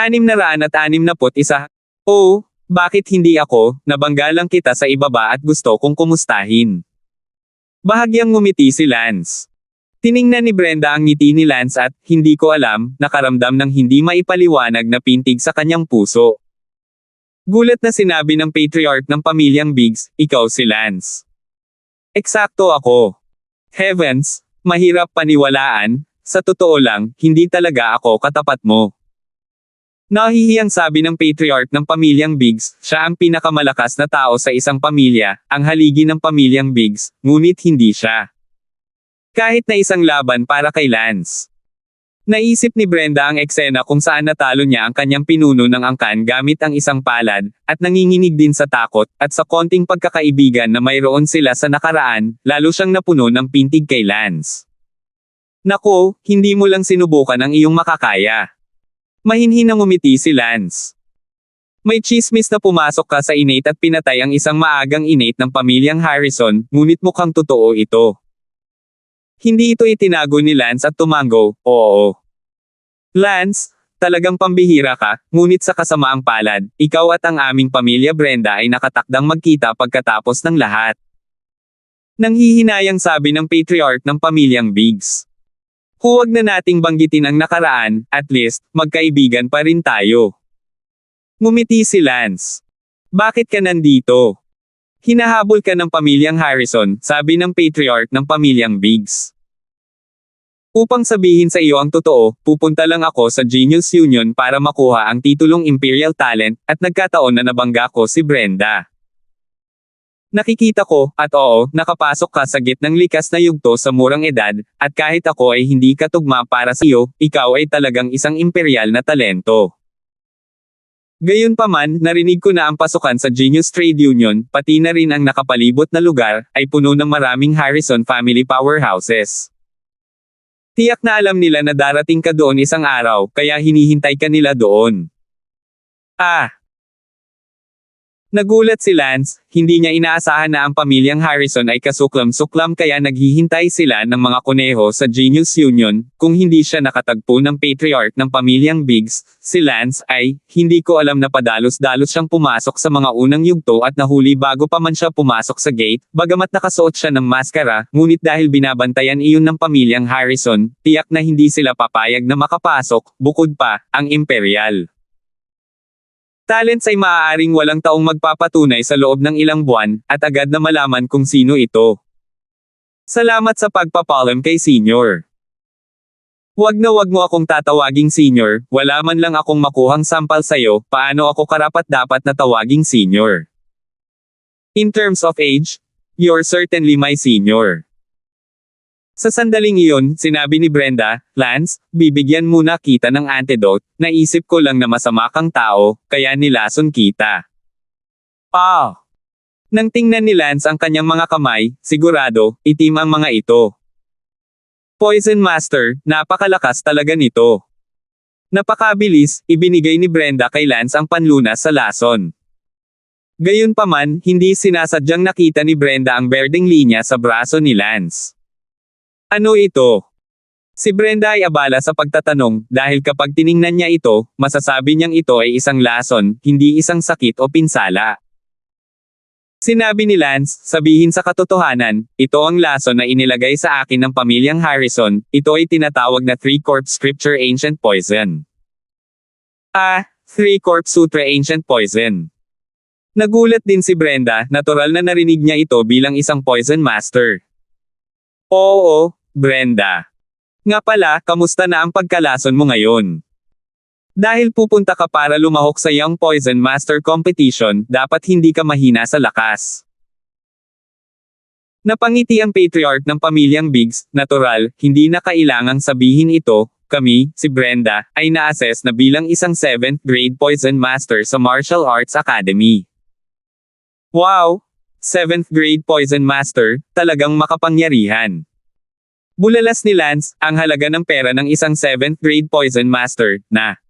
661. Oh, bakit hindi ako? Nabangga lang kita sa ibaba at gusto kong kumustahin. Bahagyang ngumiti si Lance. Tiningnan ni Brenda ang ngiti ni Lance at, hindi ko alam, nakaramdam ng hindi maipaliwanag na pintig sa kanyang puso. Gulat na sinabi ng patriarch ng pamilyang Biggs, ikaw si Lance. Eksakto ako. Heavens, mahirap paniwalaan, sa totoo lang, hindi talaga ako katapat mo. Nahihiyang sabi ng patriarch ng pamilyang Biggs, siya ang pinakamalakas na tao sa isang pamilya, ang haligi ng pamilyang Biggs, ngunit hindi siya. Kahit na isang laban para kay Lance. Naisip ni Brenda ang eksena kung saan natalo niya ang kanyang pinuno ng angkan gamit ang isang palad, at nanginginig din sa takot, at sa konting pagkakaibigan na mayroon sila sa nakaraan, lalo siyang napuno ng pintig kay Lance. Nako, hindi mo lang sinubukan ang iyong makakaya. Mahinhinang umiti si Lance. May chismis na pumasok ka sa inate at pinatay ang isang maagang inate ng pamilyang Harrison, ngunit mukhang totoo ito. Hindi ito itinago ni Lance at tumango, oo. Lance, talagang pambihira ka, ngunit sa kasamaang palad, ikaw at ang aming pamilya Brenda ay nakatakdang magkita pagkatapos ng lahat. Nanghihinayang sabi ng patriarch ng pamilyang Biggs. Huwag na nating banggitin ang nakaraan, at least, magkaibigan pa rin tayo. Ngumiti si Lance. Bakit ka nandito? Hinahabol ka ng pamilyang Harrison, sabi ng patriarch ng pamilyang Biggs. Upang sabihin sa iyo ang totoo, pupunta lang ako sa Genius Union para makuha ang titulong Imperial Talent, at nagkataon na nabangga ko si Brenda. Nakikita ko, at oo, nakapasok ka sa gitnang likas na yugto sa murang edad, at kahit ako ay hindi katugma para sa iyo, ikaw ay talagang isang imperial na talento. Gayunpaman, narinig ko na ang pasukan sa Genius Trade Union, pati na rin ang nakapalibot na lugar, ay puno ng maraming Harrison family powerhouses. Tiyak na alam nila na darating ka doon isang araw, kaya hinihintay ka nila doon. Nagulat si Lance, hindi niya inaasahan na ang pamilyang Harrison ay kasuklam-suklam kaya naghihintay sila ng mga kuneho sa Genius Union, kung hindi siya nakatagpo ng patriarch ng pamilyang Biggs, si Lance ay, hindi ko alam na padalos-dalos siyang pumasok sa mga unang yugto at nahuli bago pa man siya pumasok sa gate, bagamat nakasuot siya ng maskara, ngunit dahil binabantayan iyon ng pamilyang Harrison, tiyak na hindi sila papayag na makapasok, bukod pa, ang Imperial Talents ay maaaring walang taong magpapatunay sa loob ng ilang buwan, at agad na malaman kung sino ito. Salamat sa pagpapalam kay Senior. Wag mo akong tatawaging Senior, wala man lang akong makuhang sampal sayo, paano ako karapat-dapat na tawaging Senior? In terms of age, you're certainly my senior. Sa sandaling iyon, sinabi ni Brenda, Lance, bibigyan muna kita ng antidote, naisip ko lang na masama kang tao, kaya nilason kita. Nang tingnan ni Lance ang kanyang mga kamay, sigurado, itim ang mga ito. Poison Master, napakalakas talaga nito. Napakabilis, ibinigay ni Brenda kay Lance ang panlunas sa lason. Gayunpaman, hindi sinasadyang nakita ni Brenda ang berdeng linya sa braso ni Lance. Ano ito? Si Brenda ay abala sa pagtatanong, dahil kapag tiningnan niya ito, masasabi niyang ito ay isang lason, hindi isang sakit o pinsala. Sinabi ni Lance, sabihin sa katotohanan, ito ang lason na inilagay sa akin ng pamilyang Harrison, ito ay tinatawag na Three-Corp Scripture Ancient Poison. Three-Corp Sutra Ancient Poison. Nagulat din si Brenda, natural na narinig niya ito bilang isang Poison Master. Oo, Brenda. Nga pala, kamusta na ang pagkalason mo ngayon? Dahil pupunta ka para lumahok sa Young Poison Master Competition, dapat hindi ka mahina sa lakas. Napangiti ang patriarch ng pamilyang Biggs, natural, hindi na kailangang sabihin ito, kami, si Brenda, ay na-assess na bilang isang 7th grade Poison Master sa Martial Arts Academy. Wow! 7th grade Poison Master, talagang makapangyarihan. Bulalas ni Lance, ang halaga ng pera ng isang 7th grade Poison Master, na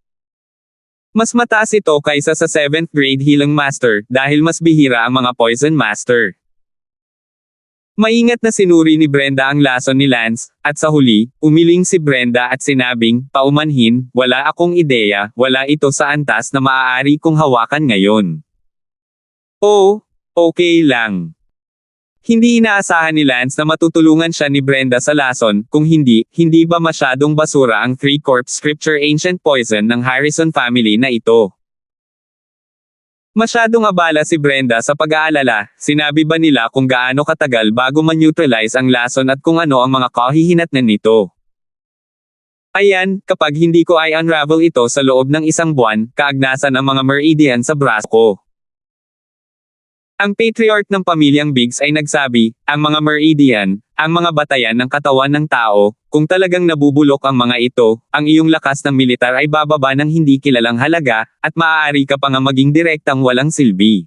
mas mataas ito kaysa sa 7th grade Healing Master, dahil mas bihira ang mga Poison Master. Maingat na sinuri ni Brenda ang lason ni Lance, at sa huli, umiling si Brenda at sinabing, paumanhin, wala akong ideya, wala ito sa antas na maaari kong hawakan ngayon. Oh, okay lang. Hindi inaasahan ni Lance na matutulungan siya ni Brenda sa lason, kung hindi, hindi ba masyadong basura ang 3-corp scripture ancient poison ng Harrison family na ito? Masyadong abala si Brenda sa pag-aalala, sinabi ba nila kung gaano katagal bago ma-neutralize ang lason at kung ano ang mga kahihinatnan nito? Ayan, kapag hindi ko ay unravel ito sa loob ng isang buwan, kaagnasan ang mga meridian sa braso ko. Ang patriarch ng pamilyang Biggs ay nagsabi, ang mga meridian, ang mga batayan ng katawan ng tao, kung talagang nabubulok ang mga ito, ang iyong lakas ng militar ay bababa ng hindi kilalang halaga, at maaari ka pa nga maging direktang walang silbi.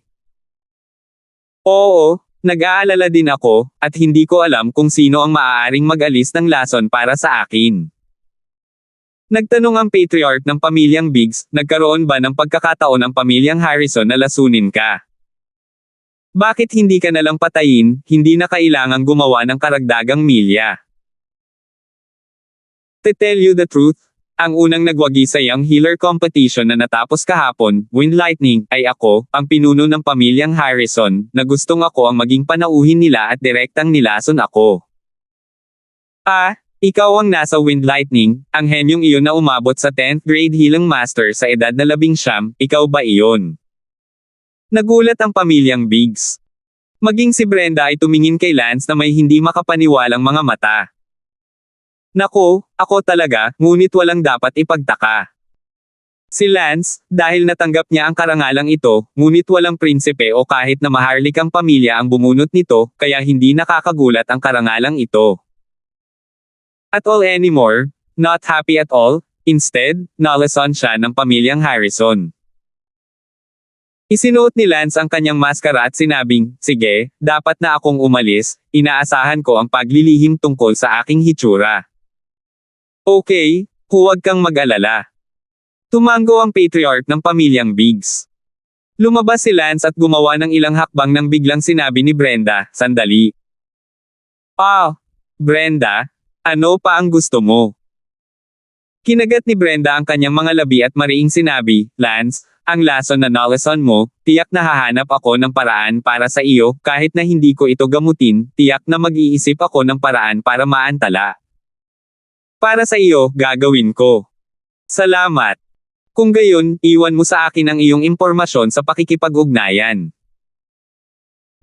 Oo, nag-aalala din ako, at hindi ko alam kung sino ang maaaring mag-alis ng lason para sa akin. Nagtanong ang patriarch ng pamilyang Biggs, nagkaroon ba ng pagkakataon ng pamilyang Harrison na lasunin ka? Bakit hindi ka nalang patayin, hindi na kailangang gumawa ng karagdagang milya? To tell you the truth, ang unang nagwagi sa Young Healer competition na natapos kahapon, Wind Lightning, ay ako, ang pinuno ng pamilyang Harrison, na gustong ako ang maging panauhin nila at direktang nilason ako. Ikaw ang nasa Wind Lightning, ang henyong iyon na umabot sa 10th grade Healing Master sa edad na 19, ikaw ba iyon? Nagulat ang pamilyang Biggs. Maging si Brenda ay tumingin kay Lance na may hindi makapaniwalang mga mata. Nako, ako talaga, ngunit walang dapat ipagtaka. Si Lance, dahil natanggap niya ang karangalang ito, ngunit walang prinsipe o kahit na maharlikang pamilya ang bumunot nito, kaya hindi nakakagulat ang karangalang ito. At all anymore, not happy at all, instead, nalason siya ng pamilyang Harrison. Isinuot ni Lance ang kanyang maskara at sinabing, sige, dapat na akong umalis, inaasahan ko ang paglilihim tungkol sa aking hitsura. Okay, huwag kang mag-alala. Tumango ang patriarch ng pamilyang Biggs. Lumabas si Lance at gumawa ng ilang hakbang nang biglang sinabi ni Brenda, sandali. Brenda, ano pa ang gusto mo? Kinagat ni Brenda ang kanyang mga labi at mariing sinabi, Lance, ang lason na nalason mo, tiyak na hahanap ako ng paraan para sa iyo, kahit na hindi ko ito gamutin, tiyak na mag-iisip ako ng paraan para maantala. Para sa iyo, gagawin ko. Salamat. Kung gayon, iwan mo sa akin ang iyong impormasyon sa pakikipag-ugnayan.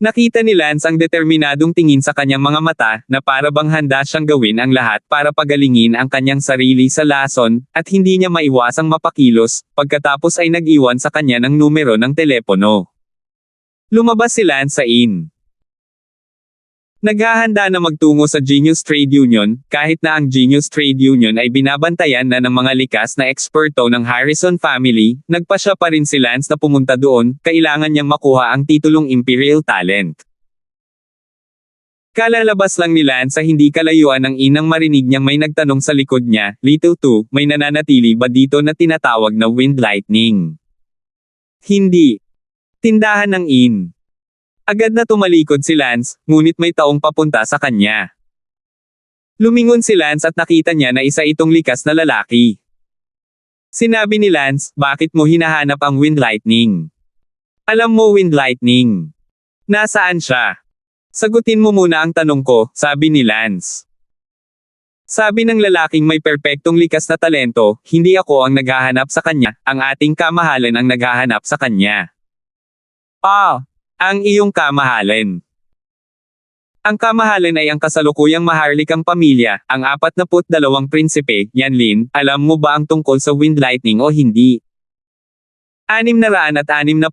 Nakita ni Lance ang determinadong tingin sa kanyang mga mata, na para bang handa siyang gawin ang lahat para pagalingin ang kanyang sarili sa lason, at hindi niya maiwasang mapakilos, pagkatapos ay nag-iwan sa kanya ng numero ng telepono. Lumabas si Lance sa inn. Naghahanda na magtungo sa Genius Trade Union, kahit na ang Genius Trade Union ay binabantayan na ng mga likas na eksperto ng Harrison family, nagpasya pa rin si Lance na pumunta doon, kailangan niyang makuha ang titulong Imperial Talent. Kalalabas lang ni Lance sa hindi kalayuan ng inang marinig niyang may nagtanong sa likod niya, Little 2, may nananatili ba dito na tinatawag na Wind Lightning? Hindi. Tindahan ng inn. Agad na tumalikod si Lance, ngunit may taong papunta sa kanya. Lumingon si Lance at nakita niya na isa itong likas na lalaki. Sinabi ni Lance, bakit mo hinahanap ang Wind Lightning? Alam mo Wind Lightning. Nasaan siya? Sagutin mo muna ang tanong ko, sabi ni Lance. Sabi ng lalaking may perpektong likas na talento, hindi ako ang naghahanap sa kanya, ang ating kamahalan ang naghahanap sa kanya. Ang iyong kamahalan. Ang kamahalan ay ang kasalukuyang maharlikang pamilya, ang 42 prinsipe, Yanlin, alam mo ba ang tungkol sa Wind Lightning o hindi? 662.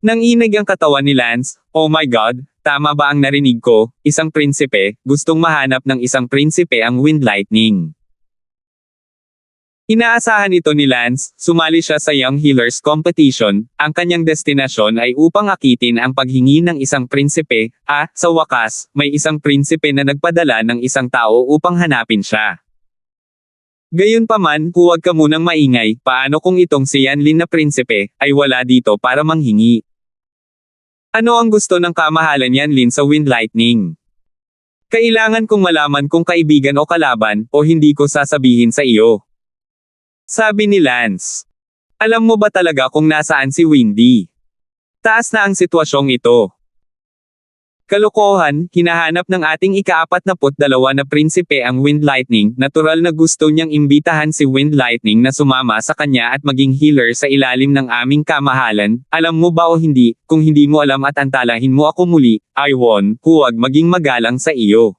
Nanginig ang katawan ni Lance, oh my God, tama ba ang narinig ko, isang prinsipe, gustong mahanap ng isang prinsipe ang Wind Lightning. Inaasahan ito ni Lance, sumali siya sa Young Healers competition, ang kanyang destinasyon ay upang akitin ang paghingi ng isang prinsipe, sa wakas, may isang prinsipe na nagpadala ng isang tao upang hanapin siya. Gayunpaman, huwag ka munang maingay, paano kung itong si Yanlin na prinsipe, ay wala dito para manghingi? Ano ang gusto ng kamahalan yan Lin sa Wind Lightning? Kailangan kong malaman kung kaibigan o kalaban, o hindi ko sasabihin sa iyo. Sabi ni Lance. Alam mo ba talaga kung nasaan si Windy? Taas na ang sitwasyong ito. Kalokohan, hinahanap ng ating ika-42 na prinsipe ang Wind Lightning, natural na gusto niyang imbitahan si Wind Lightning na sumama sa kanya at maging healer sa ilalim ng aming kamahalan. Alam mo ba o hindi, kung hindi mo alam at antalahin mo ako muli, Iwon, huwag maging magalang sa iyo.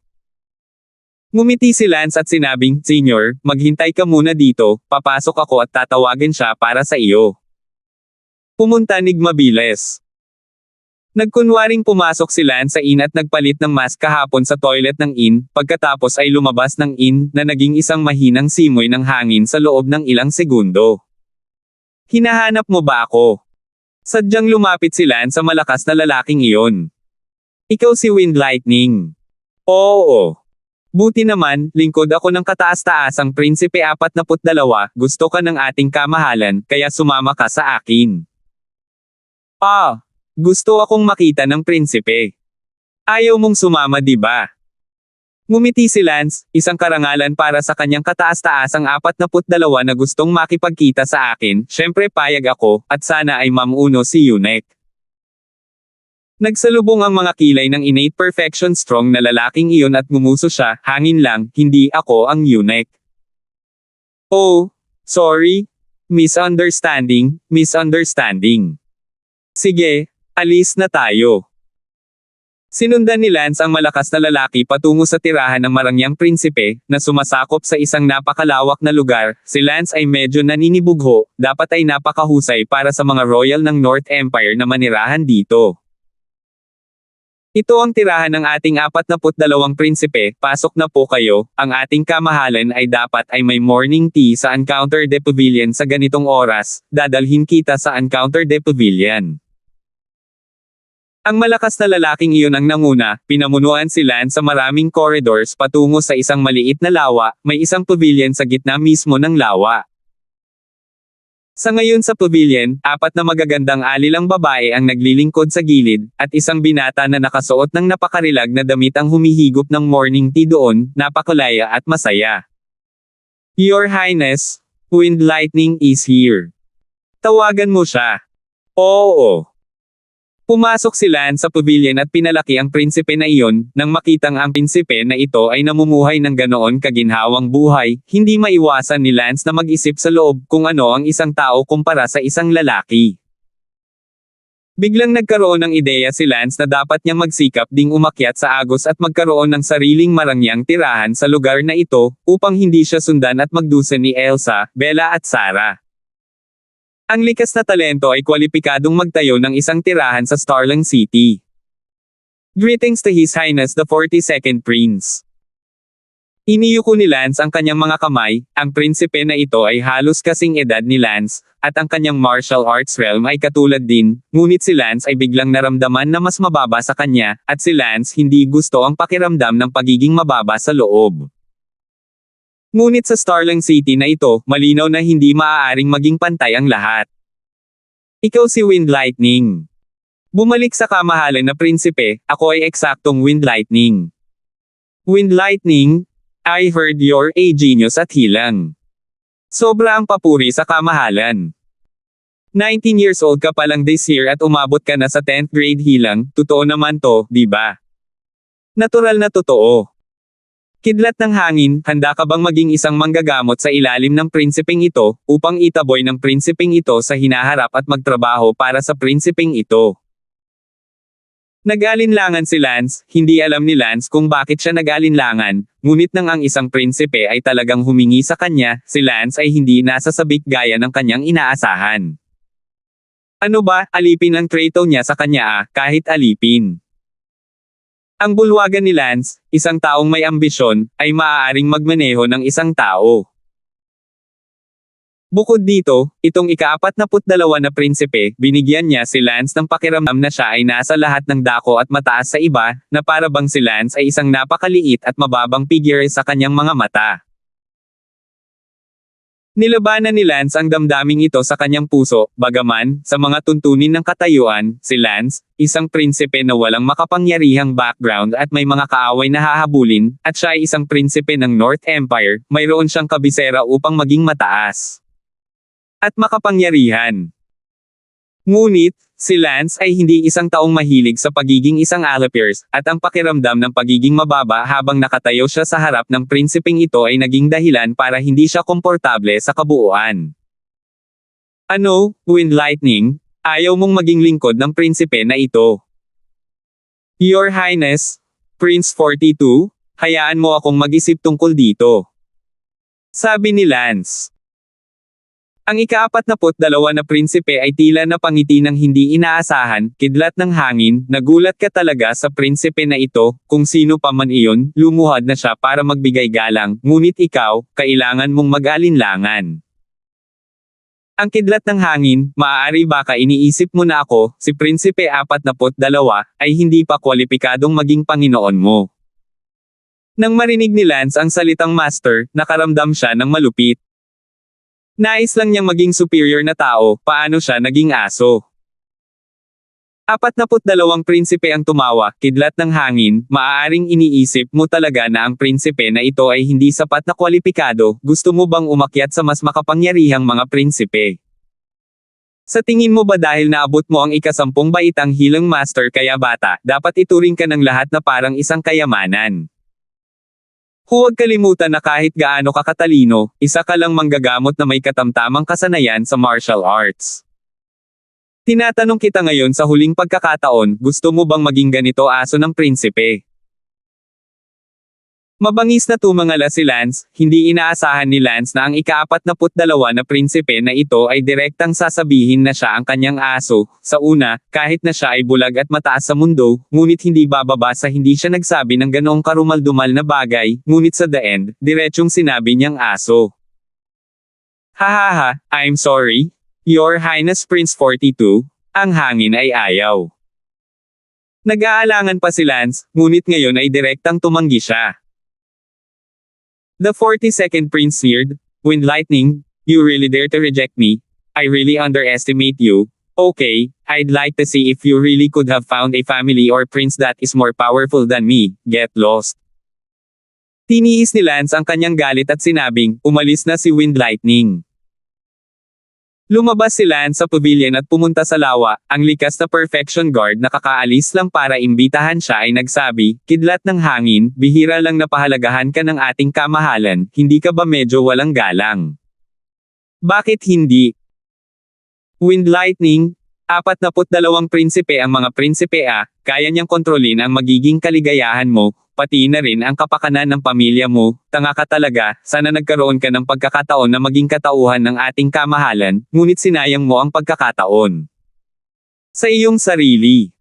Ngumiti si Lance at sinabing, Senior, maghintay ka muna dito, papasok ako at tatawagan siya para sa iyo. Pumunta mabilis. Nagkunwaring pumasok si Lance sa inn at nagpalit ng mask kahapon sa toilet ng inn, pagkatapos ay lumabas ng inn na naging isang mahinang simoy ng hangin sa loob ng ilang segundo. Hinahanap mo ba ako? Sadyang lumapit si Lance sa malakas na lalaking iyon. Ikaw si Wind Lightning. Oo. Buti naman, lingkod ako ng kataas-taasang Prinsipe 42, gusto ka ng ating kamahalan, kaya sumama ka sa akin. Gusto akong makita ng prinsipe. Ayaw mong sumama di ba? Ngumiti si Lance, isang karangalan para sa kanyang kataas-taasang 42 na gustong makipagkita sa akin, syempre payag ako, at sana ay mamuno si Yunek. Nagsalubong ang mga kilay ng innate perfection strong na lalaking iyon at ngumuso siya, hangin lang, hindi ako ang Yunek. Oh, sorry. Misunderstanding. Sige. Alis na tayo. Sinundan ni Lance ang malakas na lalaki patungo sa tirahan ng marangyang prinsipe, na sumasakop sa isang napakalawak na lugar. Si Lance ay medyo naninibugho, dapat ay napakahusay para sa mga royal ng North Empire na manirahan dito. Ito ang tirahan ng ating 42 prinsipe, pasok na po kayo, ang ating kamahalan ay dapat ay may morning tea sa Encounter de Pavilion sa ganitong oras, dadalhin kita sa Encounter de Pavilion. Ang malakas na lalaking iyon ang nanguna, pinamunuan si Lance sa maraming corridors patungo sa isang maliit na lawa, may isang pavilion sa gitna mismo ng lawa. Sa ngayon sa pavilion, 4 na magagandang alilang babae ang naglilingkod sa gilid, at isang binata na nakasuot ng napakarilag na damit ang humihigop ng morning tea doon, napakulaya at masaya. Your Highness, Wind Lightning is here. Tawagan mo siya. Oo. Pumasok si Lance sa pavilion at pinalaki ang prinsipe na iyon, nang makitang ang prinsipe na ito ay namumuhay ng ganoon kaginhawang buhay, hindi maiwasan ni Lance na mag-isip sa loob kung ano ang isang tao kumpara sa isang lalaki. Biglang nagkaroon ng ideya si Lance na dapat niyang magsikap ding umakyat sa agos at magkaroon ng sariling marangyang tirahan sa lugar na ito, upang hindi siya sundan at magdusa ni Elsa, Bella at Sarah. Ang likas na talento ay kwalipikadong magtayo ng isang tirahan sa Starling City. Greetings to His Highness the 42nd Prince. Iniyuko ni Lance ang kanyang mga kamay, ang prinsipe na ito ay halos kasing edad ni Lance, at ang kanyang martial arts realm ay katulad din, ngunit si Lance ay biglang naramdaman na mas mababa sa kanya, at si Lance hindi gusto ang pakiramdam ng pagiging mababa sa loob. Ngunit sa Starling City na ito, malinaw na hindi maaaring maging pantay ang lahat. Ikaw si Wind Lightning. Bumalik sa kamahalan na prinsipe, ako ay eksaktong Wind Lightning. Wind Lightning, I heard you're a genius at hilang. Sobra ang papuri sa kamahalan. 19 years old ka pa lang this year at umabot ka na sa 10th grade hilang, totoo naman to, di ba? Natural na totoo. Kidlat ng hangin, handa ka bang maging isang manggagamot sa ilalim ng prinsipeng ito, upang itaboy ng prinsipeng ito sa hinaharap at magtrabaho para sa prinsipeng ito? Nag-alinlangan si Lance, hindi alam ni Lance kung bakit siya nag-alinlangan, ngunit nang ang isang prinsipe ay talagang humingi sa kanya, si Lance ay hindi nasasabik gaya ng kanyang inaasahan. Ano ba, alipin ang trato niya sa kanya kahit alipin. Ang bulwagan ni Lance, isang taong may ambisyon, ay maaaring magmaneho ng isang tao. Bukod dito, itong ika-42 na prinsipe, binigyan niya si Lance ng pakiramdam na siya ay nasa lahat ng dako at mataas sa iba, na para bang si Lance ay isang napakaliit at mababang figure sa kanyang mga mata. Nilabanan ni Lance ang damdaming ito sa kanyang puso, bagaman, sa mga tuntunin ng katayuan, si Lance, isang prinsipe na walang makapangyarihang background at may mga kaaway na hahabulin, at siya ay isang prinsipe ng North Empire, mayroon siyang kabisera upang maging mataas at makapangyarihan. Ngunit, si Lance ay hindi isang taong mahilig sa pagiging isang Allopiers, at ang pakiramdam ng pagiging mababa habang nakatayo siya sa harap ng prinsipeng ito ay naging dahilan para hindi siya komportable sa kabuuan. Ano, Wind Lightning? Ayaw mong maging lingkod ng prinsipe na ito. Your Highness, Prince 42, hayaan mo akong mag-isip tungkol dito. Sabi ni Lance. Ang ika-42 na prinsipe ay tila napangiti ng hindi inaasahan, kidlat ng hangin, nagulat ka talaga sa prinsipe na ito, kung sino pa man iyon, lumuhad na siya para magbigay galang, ngunit ikaw, kailangan mong mag-alinlangan. Ang kidlat ng hangin, maaari baka iniisip mo na ako, si Prinsipe 42, ay hindi pa kwalipikadong maging Panginoon mo. Nang marinig ni Lance ang salitang master, nakaramdam siya ng malupit. Nais lang niyang maging superior na tao, paano siya naging aso? 42 prinsipe ang tumawa, kidlat ng hangin, maaaring iniisip mo talaga na ang prinsipe na ito ay hindi sapat na kwalipikado, gusto mo bang umakyat sa mas makapangyarihang mga prinsipe? Sa tingin mo ba dahil naabot mo ang ika-10 baitang hilang master kaya bata, dapat ituring ka ng lahat na parang isang kayamanan? Huwag kalimutan na kahit gaano ka katalino, isa ka lang manggagamot na may katamtamang kasanayan sa martial arts. Tinatanong kita ngayon sa huling pagkakataon, gusto mo bang maging ganito aso ng prinsipe? Mabangis na tumangala si Lance, hindi inaasahan ni Lance na ang ika-42 na prinsipe na ito ay direktang sasabihin na siya ang kanyang aso. Sa una, kahit na siya ay bulag at mataas sa mundo, ngunit hindi bababa sa hindi siya nagsabi ng ganoong karumal-dumal na bagay, ngunit sa the end, diretsyong sinabi niyang aso. Hahaha, I'm sorry. Your Highness Prince 42, ang hangin ay ayaw. Nag-aalangan pa si Lance, ngunit ngayon ay direktang tumanggi siya. The 42nd Prince sneered, Wind Lightning, you really dare to reject me? I really underestimate you. Okay, I'd like to see if you really could have found a family or prince that is more powerful than me. Get lost. Tiniis ni Lance ang kanyang galit at sinabing, umalis na si Wind Lightning. Lumabas si Lance sa pavilion at pumunta sa lawa, ang likas na perfection guard na kakaalis lang para imbitahan siya ay nagsabi, kidlat ng hangin, bihira lang napahalagahan ka ng ating kamahalan, hindi ka ba medyo walang galang? Bakit hindi? Wind Lightning, 42 prinsipe ang mga prinsipe kaya niyang kontrolin ang magiging kaligayahan mo, pati na rin ang kapakanan ng pamilya mo, tanga ka talaga, sana nagkaroon ka ng pagkakataon na maging katauhan ng ating kamahalan, ngunit sinayang mo ang pagkakataon sa iyong sarili.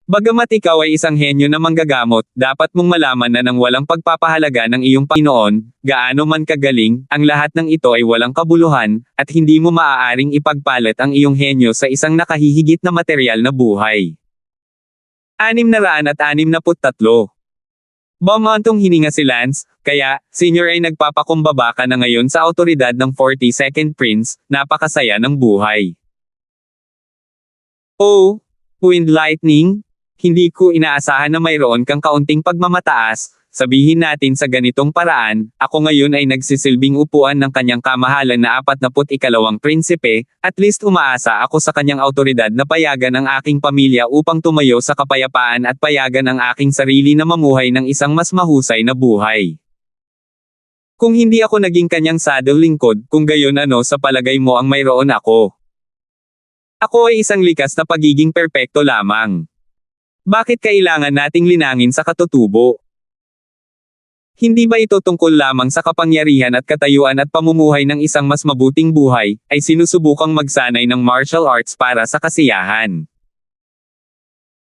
Bagamat ikaw ay isang henyo na manggagamot, dapat mong malaman na nang walang pagpapahalaga ng iyong Panginoon, gaano man kagaling, ang lahat ng ito ay walang kabuluhan, at hindi mo maaaring ipagpalit ang iyong henyo sa isang nakahihigit na materyal na buhay. 663 Bumantong hininga si Lance, kaya, senior ay nagpapakumbaba ka na ngayon sa autoridad ng 42nd Prince, napakasaya ng buhay. Oh, Wind Lightning, hindi ko inaasahan na mayroon kang kaunting pagmamataas, sabihin natin sa ganitong paraan, ako ngayon ay nagsisilbing upuan ng kanyang kamahalan na 42 prinsipe, at least umaasa ako sa kanyang autoridad na payagan ang aking pamilya upang tumayo sa kapayapaan at payagan ang aking sarili na mamuhay ng isang mas mahusay na buhay. Kung hindi ako naging kanyang saddle lingkod, kung gayon ano sa palagay mo ang mayroon ako? Ako ay isang likas na pagiging perpekto lamang. Bakit kailangan nating linangin sa katutubo? Hindi ba ito tungkol lamang sa kapangyarihan at katayuan at pamumuhay ng isang mas mabuting buhay, ay sinusubukang magsanay ng martial arts para sa kasiyahan?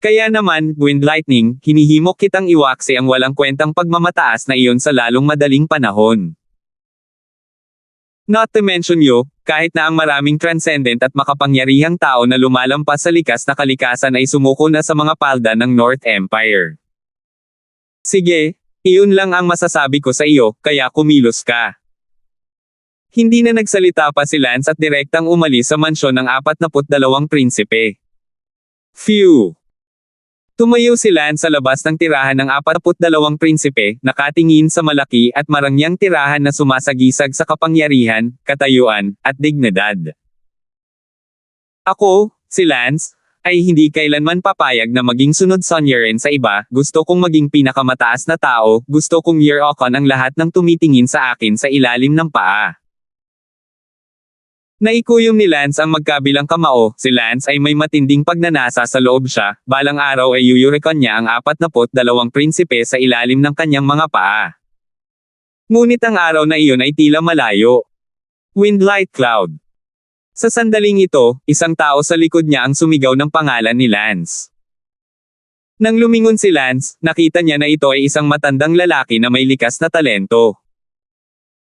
Kaya naman, Wind Lightning, hinihimok kitang iwaksi ang walang kwentang pagmamataas na iyon sa lalong madaling panahon. Not to mention you, kahit na ang maraming transcendent at makapangyarihang tao na lumalampas sa likas na kalikasan ay sumuko na sa mga palda ng North Empire. Sige, iyon lang ang masasabi ko sa iyo, kaya kumilos ka. Hindi na nagsalita pa si Lance at direktang umalis sa mansyon ng 42 prinsipe. Phew! Tumayo si Lance sa labas ng tirahan ng 42 prinsipe, nakatingin sa malaki at marangyang tirahan na sumasagisag sa kapangyarihan, katayuan, at dignidad. Ako, si Lance, ay hindi kailanman papayag na maging sunod-sonyerin sa iba, gusto kong maging pinakamataas na tao, gusto kong year-okon ang lahat ng tumitingin sa akin sa ilalim ng paa. Naikuyom ni Lance ang magkabilang kamao, si Lance ay may matinding pagnanasa sa loob siya, balang araw ay yuyurikon niya ang 42 prinsipe sa ilalim ng kanyang mga paa. Ngunit ang araw na iyon ay tila malayo. Wind light cloud. Sa sandaling ito, isang tao sa likod niya ang sumigaw ng pangalan ni Lance. Nang lumingon si Lance, nakita niya na ito ay isang matandang lalaki na may likas na talento.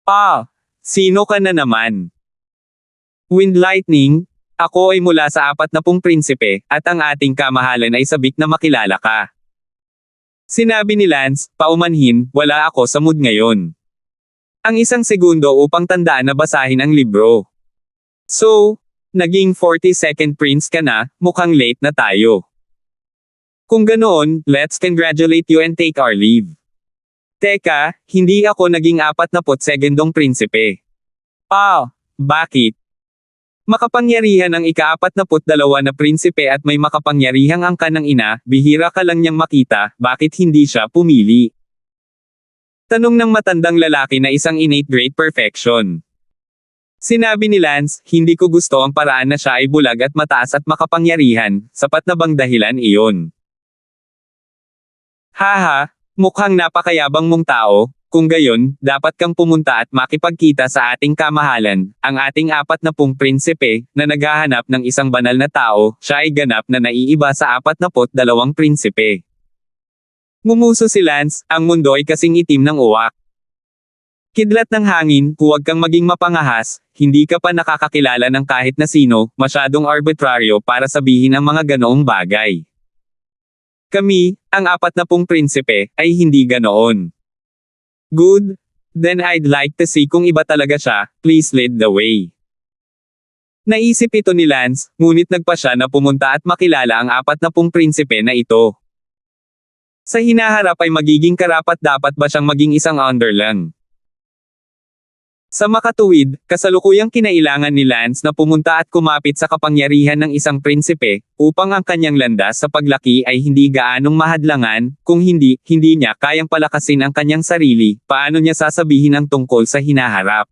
Ah! Sino ka na naman? Wind Lightning, ako ay mula sa 40 prinsipe, at ang ating kamahalan ay sabik na makilala ka. Sinabi ni Lance, paumanhin, wala ako sa mood ngayon. Ang isang segundo upang tandaan na basahin ang libro. So, naging 42nd prince ka na, mukhang late na tayo. Kung ganoon, let's congratulate you and take our leave. Teka, hindi ako naging 42 prinsipe. Ah, bakit? Makapangyarihan ang ika-42 na prinsipe at may makapangyarihang angkan ng ina, bihira ka lang niyang makita, bakit hindi siya pumili? Tanong ng matandang lalaki na isang innate great perfection. Sinabi ni Lance, hindi ko gusto ang paraan na siya ay bulag at mataas at makapangyarihan, sapat na bang dahilan iyon? Haha, mukhang napakayabang mong tao. Kung gayon, dapat kang pumunta at makipagkita sa ating kamahalan, ang ating 40 prinsipe, na naghahanap ng isang banal na tao, siya ay ganap na naiiba sa 42 prinsipe. Ngumuso si Lance, ang mundo ay kasing itim ng uwak. Kidlat ng hangin, huwag kang maging mapangahas, hindi ka pa nakakakilala ng kahit na sino, masyadong arbitraryo para sabihin ang mga ganoong bagay. Kami, ang 40 prinsipe, ay hindi ganoon. Good. Then I'd like to see kung iba talaga siya, please lead the way. Naisip ito ni Lance, ngunit nagpa siya na pumunta at makilala ang 40 prinsipe na ito. Sa hinaharap ay magiging karapat-dapat ba siyang maging isang underling? Sa makatuwid, kasalukuyang kinailangan ni Lance na pumunta at kumapit sa kapangyarihan ng isang prinsipe, upang ang kanyang landas sa paglaki ay hindi gaanong mahadlangan, kung hindi niya kayang palakasin ang kanyang sarili, paano niya sasabihin ang tungkol sa hinaharap.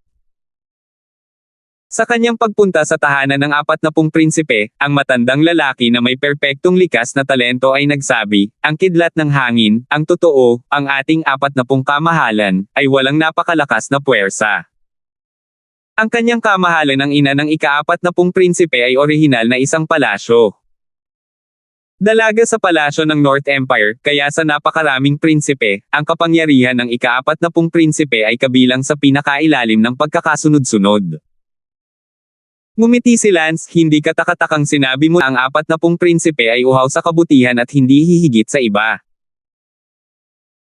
Sa kanyang pagpunta sa tahanan ng 40 prinsipe, ang matandang lalaki na may perpektong likas na talento ay nagsabi, ang kidlat ng hangin, ang totoo, ang ating 40 kamahalan, ay walang napakalakas na puwersa. Ang kanyang kamahalan ng ina ng ika-40 prinsipe ay orihinal na isang palasyo. Dalaga sa palasyo ng North Empire, kaya sa napakaraming prinsipe, ang kapangyarihan ng ika-40 prinsipe ay kabilang sa pinakailalim ng pagkakasunod-sunod. Ngumiti si Lance, hindi katakatakang sinabi mo ang 40 prinsipe ay uhaw sa kabutihan at hindi hihigit sa iba.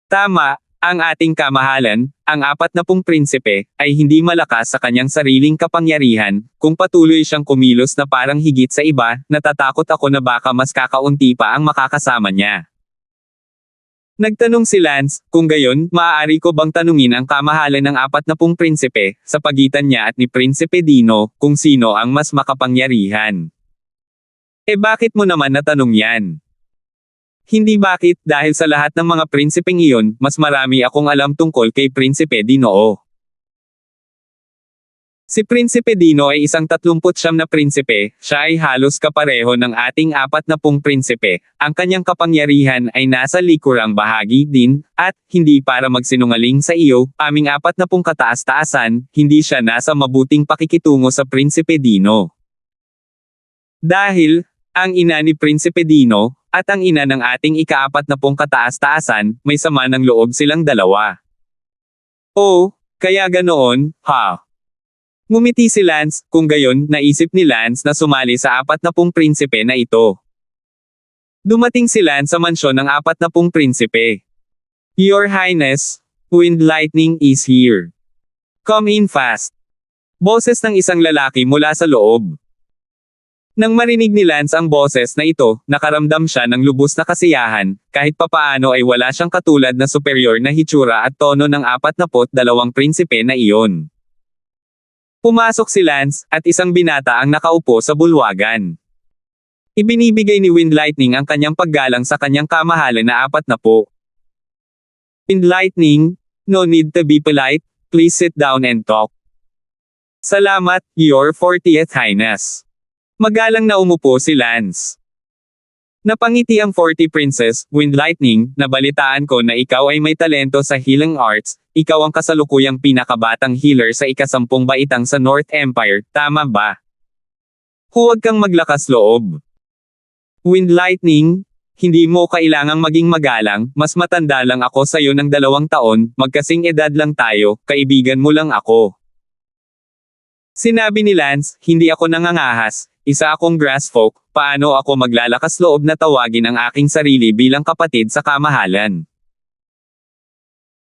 Tama. Ang ating kamahalan, ang 40 prinsipe, ay hindi malakas sa kanyang sariling kapangyarihan, kung patuloy siyang kumilos na parang higit sa iba, natatakot ako na baka mas kakaunti pa ang makakasama niya. Nagtanong si Lance, kung gayon, maaari ko bang tanungin ang kamahalan ng 40 prinsipe, sa pagitan niya at ni Prinsipe Dino, kung sino ang mas makapangyarihan? Bakit mo naman natanong yan? Hindi bakit, dahil sa lahat ng mga prinsipeng iyon, mas marami akong alam tungkol kay Prinsipe Dino. Si Prinsipe Dino ay isang 39 na prinsipe, siya ay halos kapareho ng ating 40 prinsipe, ang kanyang kapangyarihan ay nasa likurang bahagi din, at, hindi para magsinungaling sa iyo, aming 40 kataas-taasan, hindi siya nasa mabuting pakikitungo sa Prinsipe Dino. Dahil, ang ina ni Prinsipe Dino, at ang ina ng ating ika-40 kataas-taasan, may sama ng loob silang dalawa. Oh, kaya ganoon, ha? Ngumiti si Lance, kung gayon, naisip ni Lance na sumali sa 40 prinsipe na ito. Dumating si Lance sa mansyon ng 40 prinsipe. Your Highness, Wind Lightning is here. Come in fast. Boses ng isang lalaki mula sa loob. Nang marinig ni Lance ang boses na ito, nakaramdam siya ng lubos na kasiyahan, kahit papaano ay wala siyang katulad na superior na hitsura at tono ng 42 prinsipe na iyon. Pumasok si Lance, at isang binata ang nakaupo sa bulwagan. Ibinibigay ni Wind Lightning ang kanyang paggalang sa kanyang kamahalan na 40. Wind Lightning, no need to be polite, please sit down and talk. Salamat, Your 40th Highness. Magalang na umupo si Lance. Napangiti ang 40 Princess, Wind Lightning, nabalitaan ko na ikaw ay may talento sa healing arts, ikaw ang kasalukuyang pinakabatang healer sa ika-10 baitang sa North Empire, tama ba? Huwag kang maglakas loob. Wind Lightning, hindi mo kailangang maging magalang, mas matanda lang ako sa'yo ng 2 taon, magkasing edad lang tayo, kaibigan mo lang ako. Sinabi ni Lance, hindi ako nangangahas, isa akong grass folk, paano ako maglalakas loob na tawagin ang aking sarili bilang kapatid sa kamahalan?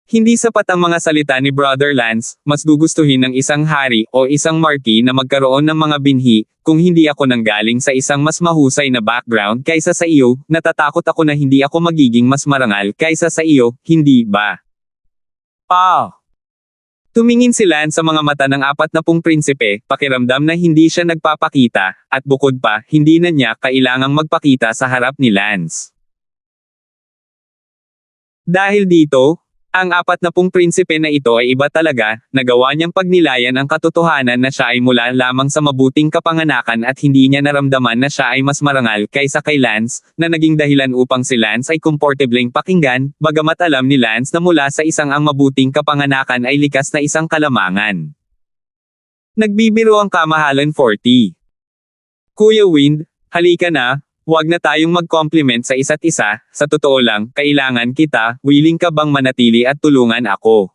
Hindi sapat ang mga salita ni Brother Lance, mas gugustuhin ng isang hari o isang marquis na magkaroon ng mga binhi, kung hindi ako nanggaling sa isang mas mahusay na background kaysa sa iyo, natatakot ako na hindi ako magiging mas marangal kaysa sa iyo, hindi ba? Tumingin si Lance sa mga mata ng 40 prinsipe, pakiramdam na hindi siya nagpapakita, at bukod pa, hindi na niya kailangang magpakita sa harap ni Lance. Dahil dito, ang 40 prinsipe na ito ay iba talaga, nagawa niyang pagnilayan ang katotohanan na siya ay mula lamang sa mabuting kapanganakan at hindi niya naramdaman na siya ay mas marangal kaysa kay Lance, na naging dahilan upang si Lance ay komportableng pakinggan, bagamat alam ni Lance na mula sa isang ang mabuting kapanganakan ay likas na isang kalamangan. Nagbibiro ang kamahalan 40. Kuya Wind, halika na. Huwag na tayong mag-compliment sa isa't isa, sa totoo lang, kailangan kita, willing ka bang manatili at tulungan ako?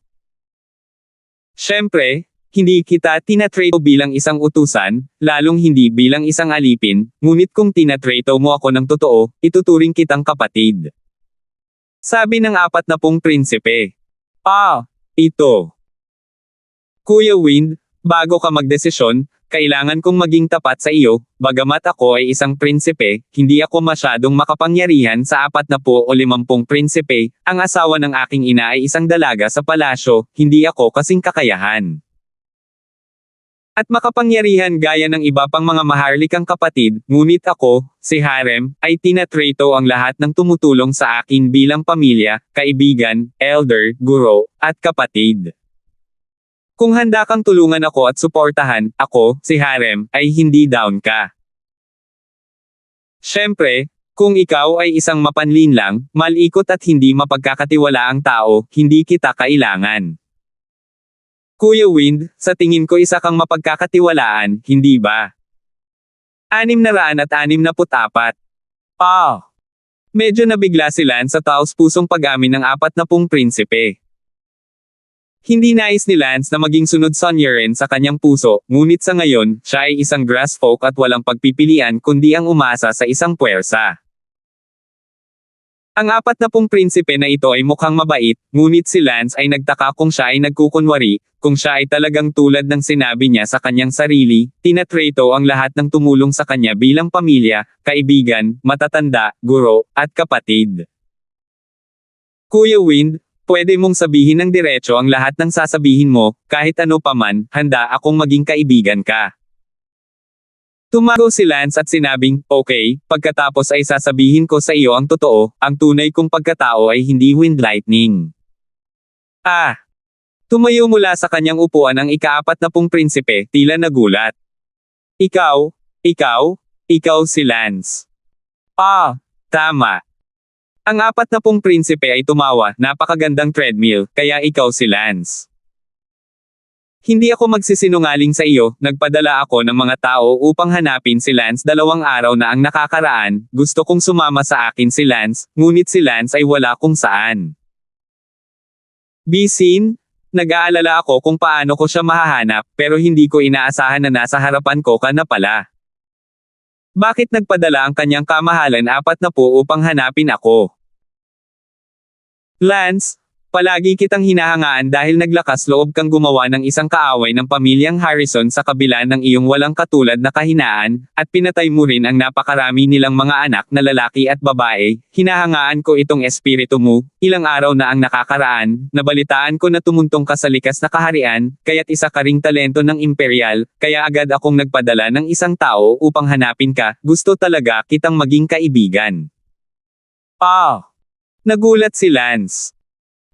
Siyempre, hindi kita tinatrato bilang isang utusan, lalong hindi bilang isang alipin, ngunit kung tinatrato mo ako ng totoo, ituturing kitang kapatid. Sabi ng 40 prinsipe. Ito. Kuya Wind, bago ka magdesisyon, kailangan kong maging tapat sa iyo, bagamat ako ay isang prinsipe, hindi ako masyadong makapangyarihan sa 40 o 50 prinsipe, ang asawa ng aking ina ay isang dalaga sa palasyo, hindi ako kasing kakayahan. At makapangyarihan gaya ng iba pang mga maharlikang kapatid, ngunit ako, si Harem, ay tinatrato ang lahat ng tumutulong sa akin bilang pamilya, kaibigan, elder, guro, at kapatid. Kung handa kang tulungan ako at suportahan, ako, si Harem, ay hindi down ka. Siyempre, kung ikaw ay isang mapanlinlang, malikot at hindi mapagkakatiwalaang tao, hindi kita kailangan. Kuya Wind, sa tingin ko isa kang mapagkakatiwalaan, hindi ba? 664. Medyo nabigla si Lance sa taos-pusong pag-amin ng 40 prinsipe. Hindi nais ni Lance na maging sunod Sonyerin sa kanyang puso, ngunit sa ngayon, siya ay isang grass folk at walang pagpipilian kundi ang umasa sa isang puwersa. Ang 40 prinsipe na ito ay mukhang mabait, ngunit si Lance ay nagtaka kung siya ay nagkukunwari, kung siya ay talagang tulad ng sinabi niya sa kanyang sarili, tinatrato ang lahat ng tumulong sa kanya bilang pamilya, kaibigan, matatanda, guro, at kapatid. Kuya Wind, pwede mong sabihin ng diretso ang lahat ng sasabihin mo, kahit ano paman, handa akong maging kaibigan ka. Tumago si Lance at sinabing, okay, pagkatapos ay sasabihin ko sa iyo ang totoo, ang tunay kong pagkatao ay hindi Wind Lightning. Tumayo mula sa kanyang upuan ang ika-40 prinsipe, tila nagulat. Ikaw si Lance. Tama. Ang 40 prinsipe ay tumawa, napakagandang treadmill, kaya ikaw si Lance. Hindi ako magsisinungaling sa iyo, nagpadala ako ng mga tao upang hanapin si Lance 2 araw na ang nakakaraan, gusto kong sumama sa akin si Lance, ngunit si Lance ay wala kung saan. Bisin, nag-aalala ako kung paano ko siya mahahanap, pero hindi ko inaasahan na nasa harapan ko ka na pala. Bakit nagpadala ang kanyang kamahalan 40 upang hanapin ako? Lance, Palagi kitang hinahangaan dahil naglakas loob kang gumawa ng isang kaaway ng pamilyang Harrison sa kabila ng iyong walang katulad na kahinaan, at pinatay mo rin ang napakarami nilang mga anak na lalaki at babae. Hinahangaan ko itong espiritu mo. Ilang araw na ang nakakaraan, nabalitaan ko na tumuntong ka sa likas na kaharian, kaya't isa ka ring talento ng imperial, kaya agad akong nagpadala ng isang tao upang hanapin ka. Gusto talaga kitang maging kaibigan. Nagulat si Lance.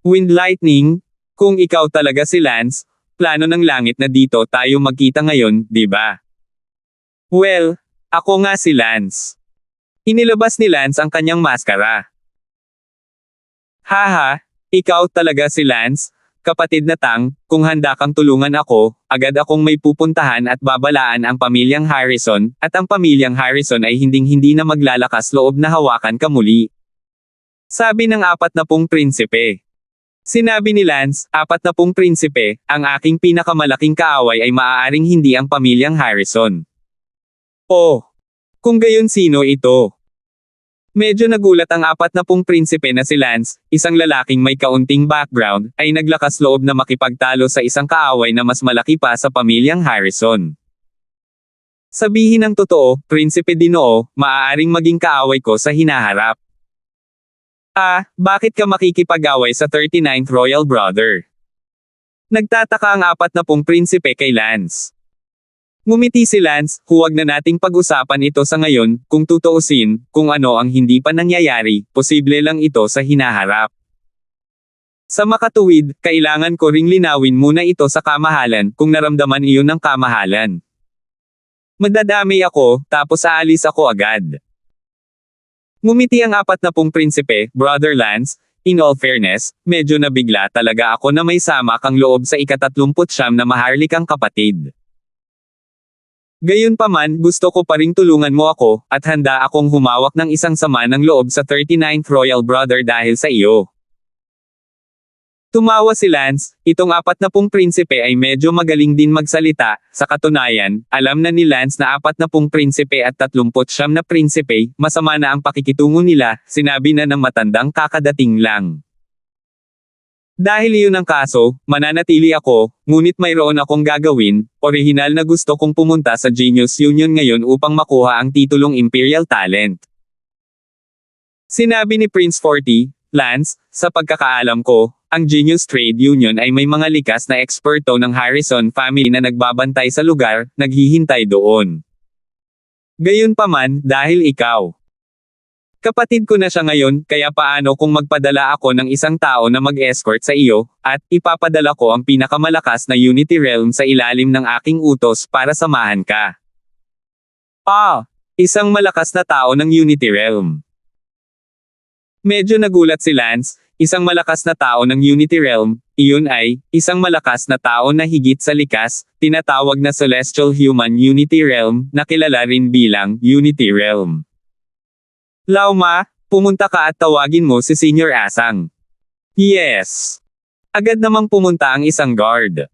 Wind Lightning, kung ikaw talaga si Lance, plano ng langit na dito tayo magkita ngayon, di ba? Well, ako nga si Lance. Inilabas ni Lance ang kanyang maskara. Haha, ikaw talaga si Lance, kapatid na Tang, kung handa kang tulungan ako, agad akong may pupuntahan at babalaan ang pamilyang Harrison, at ang pamilyang Harrison ay hinding-hindi na maglalakas loob na hawakan ka muli. Sabi ng 40 prinsipe. Sinabi ni Lance, 40 prinsipe, ang aking pinakamalaking kaaway ay maaaring hindi ang pamilyang Harrison. Oh! Kung gayon sino ito? Medyo nagulat ang 40 prinsipe na si Lance, isang lalaking may kaunting background, ay naglakas loob na makipagtalo sa isang kaaway na mas malaki pa sa pamilyang Harrison. Sabihin ang totoo, Prinsipe Dinoo, maaaring maging kaaway ko sa hinaharap. Bakit ka makikipag-away sa 39th Royal Brother? Nagtataka ang 40 prinsipe kay Lance. Ngumiti si Lance, huwag na nating pag-usapan ito sa ngayon, kung tutuusin, kung ano ang hindi pa nangyayari, posible lang ito sa hinaharap. Sa makatuwid, kailangan ko ring linawin muna ito sa kamahalan, kung naramdaman iyon ng kamahalan. Madadamay ako, tapos aalis ako agad. Ngumiti ang 40 prinsipe, Brother Lance, in all fairness, medyo nabigla talaga ako na may sama kang loob sa ika-39 na maharlikang kapatid. Gayunpaman, gusto ko pa ring tulungan mo ako, at handa akong humawak ng isang sama ng loob sa 39th Royal Brother dahil sa iyo. Tumawa si Lance, itong 40 prinsipe ay medyo magaling din magsalita, sa katunayan, alam na ni Lance na 40 prinsipe at 39 na prinsipe, masama na ang pakikitungo nila, sinabi na ng matandang kakadating lang. Dahil iyon ang kaso, mananatili ako, ngunit mayroon akong gagawin, orihinal na gusto kong pumunta sa Genius Union ngayon upang makuha ang titulong Imperial Talent. Sinabi ni Prince 40, Lance, sa pagkakaalam ko, ang Genius Trade Union ay may mga likas na eksperto ng Harrison family na nagbabantay sa lugar, naghihintay doon. Gayunpaman, dahil ikaw. Kapatid ko na siya ngayon, kaya paano kung magpadala ako ng isang tao na mag-escort sa iyo, at ipapadala ko ang pinakamalakas na Unity Realm sa ilalim ng aking utos para samahan ka. Isang malakas na tao ng Unity Realm. Medyo nagulat si Lance, isang malakas na tao ng Unity Realm, iyon ay, isang malakas na tao na higit sa likas, tinatawag na Celestial Human Unity Realm, na kilala rin bilang Unity Realm. Lauma, pumunta ka at tawagin mo si Senior Asang. Yes. Agad namang pumunta ang isang guard.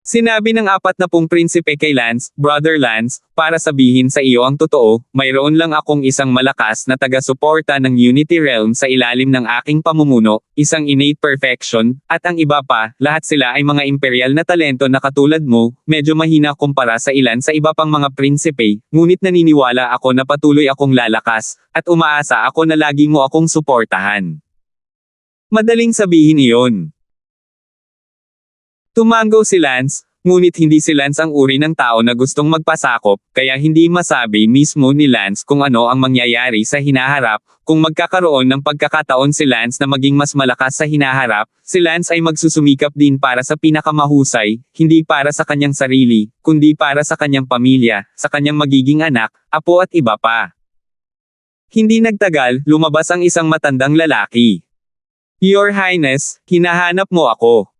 Sinabi ng 40 prinsipe kay Lance, Brother Lance, para sabihin sa iyo ang totoo, mayroon lang akong isang malakas na taga-suporta ng Unity Realm sa ilalim ng aking pamumuno, isang innate perfection, at ang iba pa, lahat sila ay mga imperial na talento na katulad mo, medyo mahina kumpara sa ilan sa iba pang mga prinsipe, ngunit naniniwala ako na patuloy akong lalakas, at umaasa ako na lagi mo akong suportahan. Madaling sabihin iyon. Tumango si Lance, ngunit hindi si Lance ang uri ng tao na gustong magpasakop, kaya hindi masabi mismo ni Lance kung ano ang mangyayari sa hinaharap. Kung magkakaroon ng pagkakataon si Lance na maging mas malakas sa hinaharap, si Lance ay magsusumikap din para sa pinakamahusay, hindi para sa kanyang sarili, kundi para sa kanyang pamilya, sa kanyang magiging anak, apo at iba pa. Hindi nagtagal, lumabas ang isang matandang lalaki. Your Highness, hinahanap mo ako.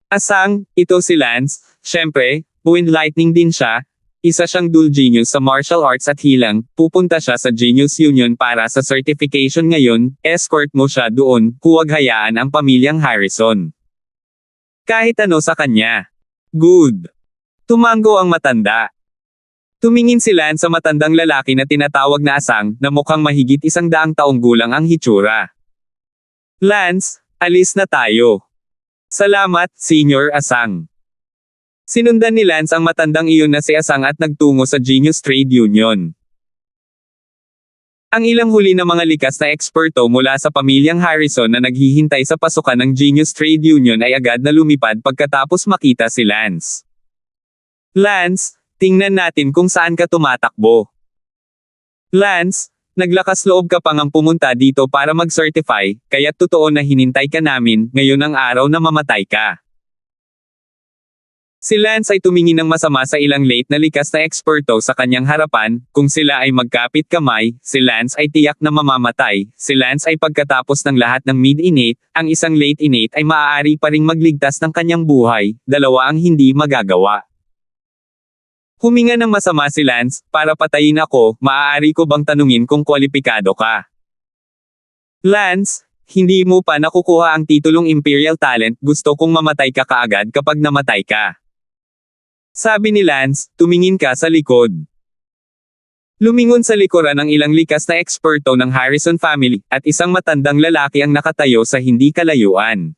Asang, ito si Lance, syempre, Wind Lightning din siya, isa siyang dual genius sa martial arts at hilang, pupunta siya sa Genius Union para sa certification ngayon, escort mo siya doon, huwag hayaan ang pamilyang Harrison. Kahit ano sa kanya. Good. Tumango ang matanda. Tumingin si Lance sa matandang lalaki na tinatawag na Asang, na mukhang mahigit 100 taong gulang ang hitsura. Lance, alis na tayo. Salamat, Senior Asang. Sinundan ni Lance ang matandang iyon na si Asang at nagtungo sa Genius Trade Union. Ang ilang huli na mga likas na eksperto mula sa pamilyang Harrison na naghihintay sa pasukan ng Genius Trade Union ay agad na lumipad pagkatapos makita si Lance. Lance, tingnan natin kung saan ka tumatakbo. Lance, naglakas loob ka pang ang pumunta dito para mag-certify, kaya't totoo na hinintay ka namin, ngayon ang araw na mamatay ka. Si Lance ay tumingin ng masama sa ilang late na likas na eksperto sa kanyang harapan, kung sila ay magkapit kamay, si Lance ay tiyak na mamamatay, si Lance ay pagkatapos ng lahat ng mid-innate, ang isang late innate ay maaari pa ring magligtas ng kanyang buhay, dalawa ang hindi magagawa. Huminga ng masama si Lance, para patayin ako, maaari ko bang tanungin kung kwalipikado ka? Lance, hindi mo pa nakukuha ang titulong Imperial Talent, gusto kong mamatay ka kaagad kapag namatay ka. Sabi ni Lance, tumingin ka sa likod. Lumingon sa likuran ang ilang likas na eksperto ng Harrison family, at isang matandang lalaki ang nakatayo sa hindi kalayuan.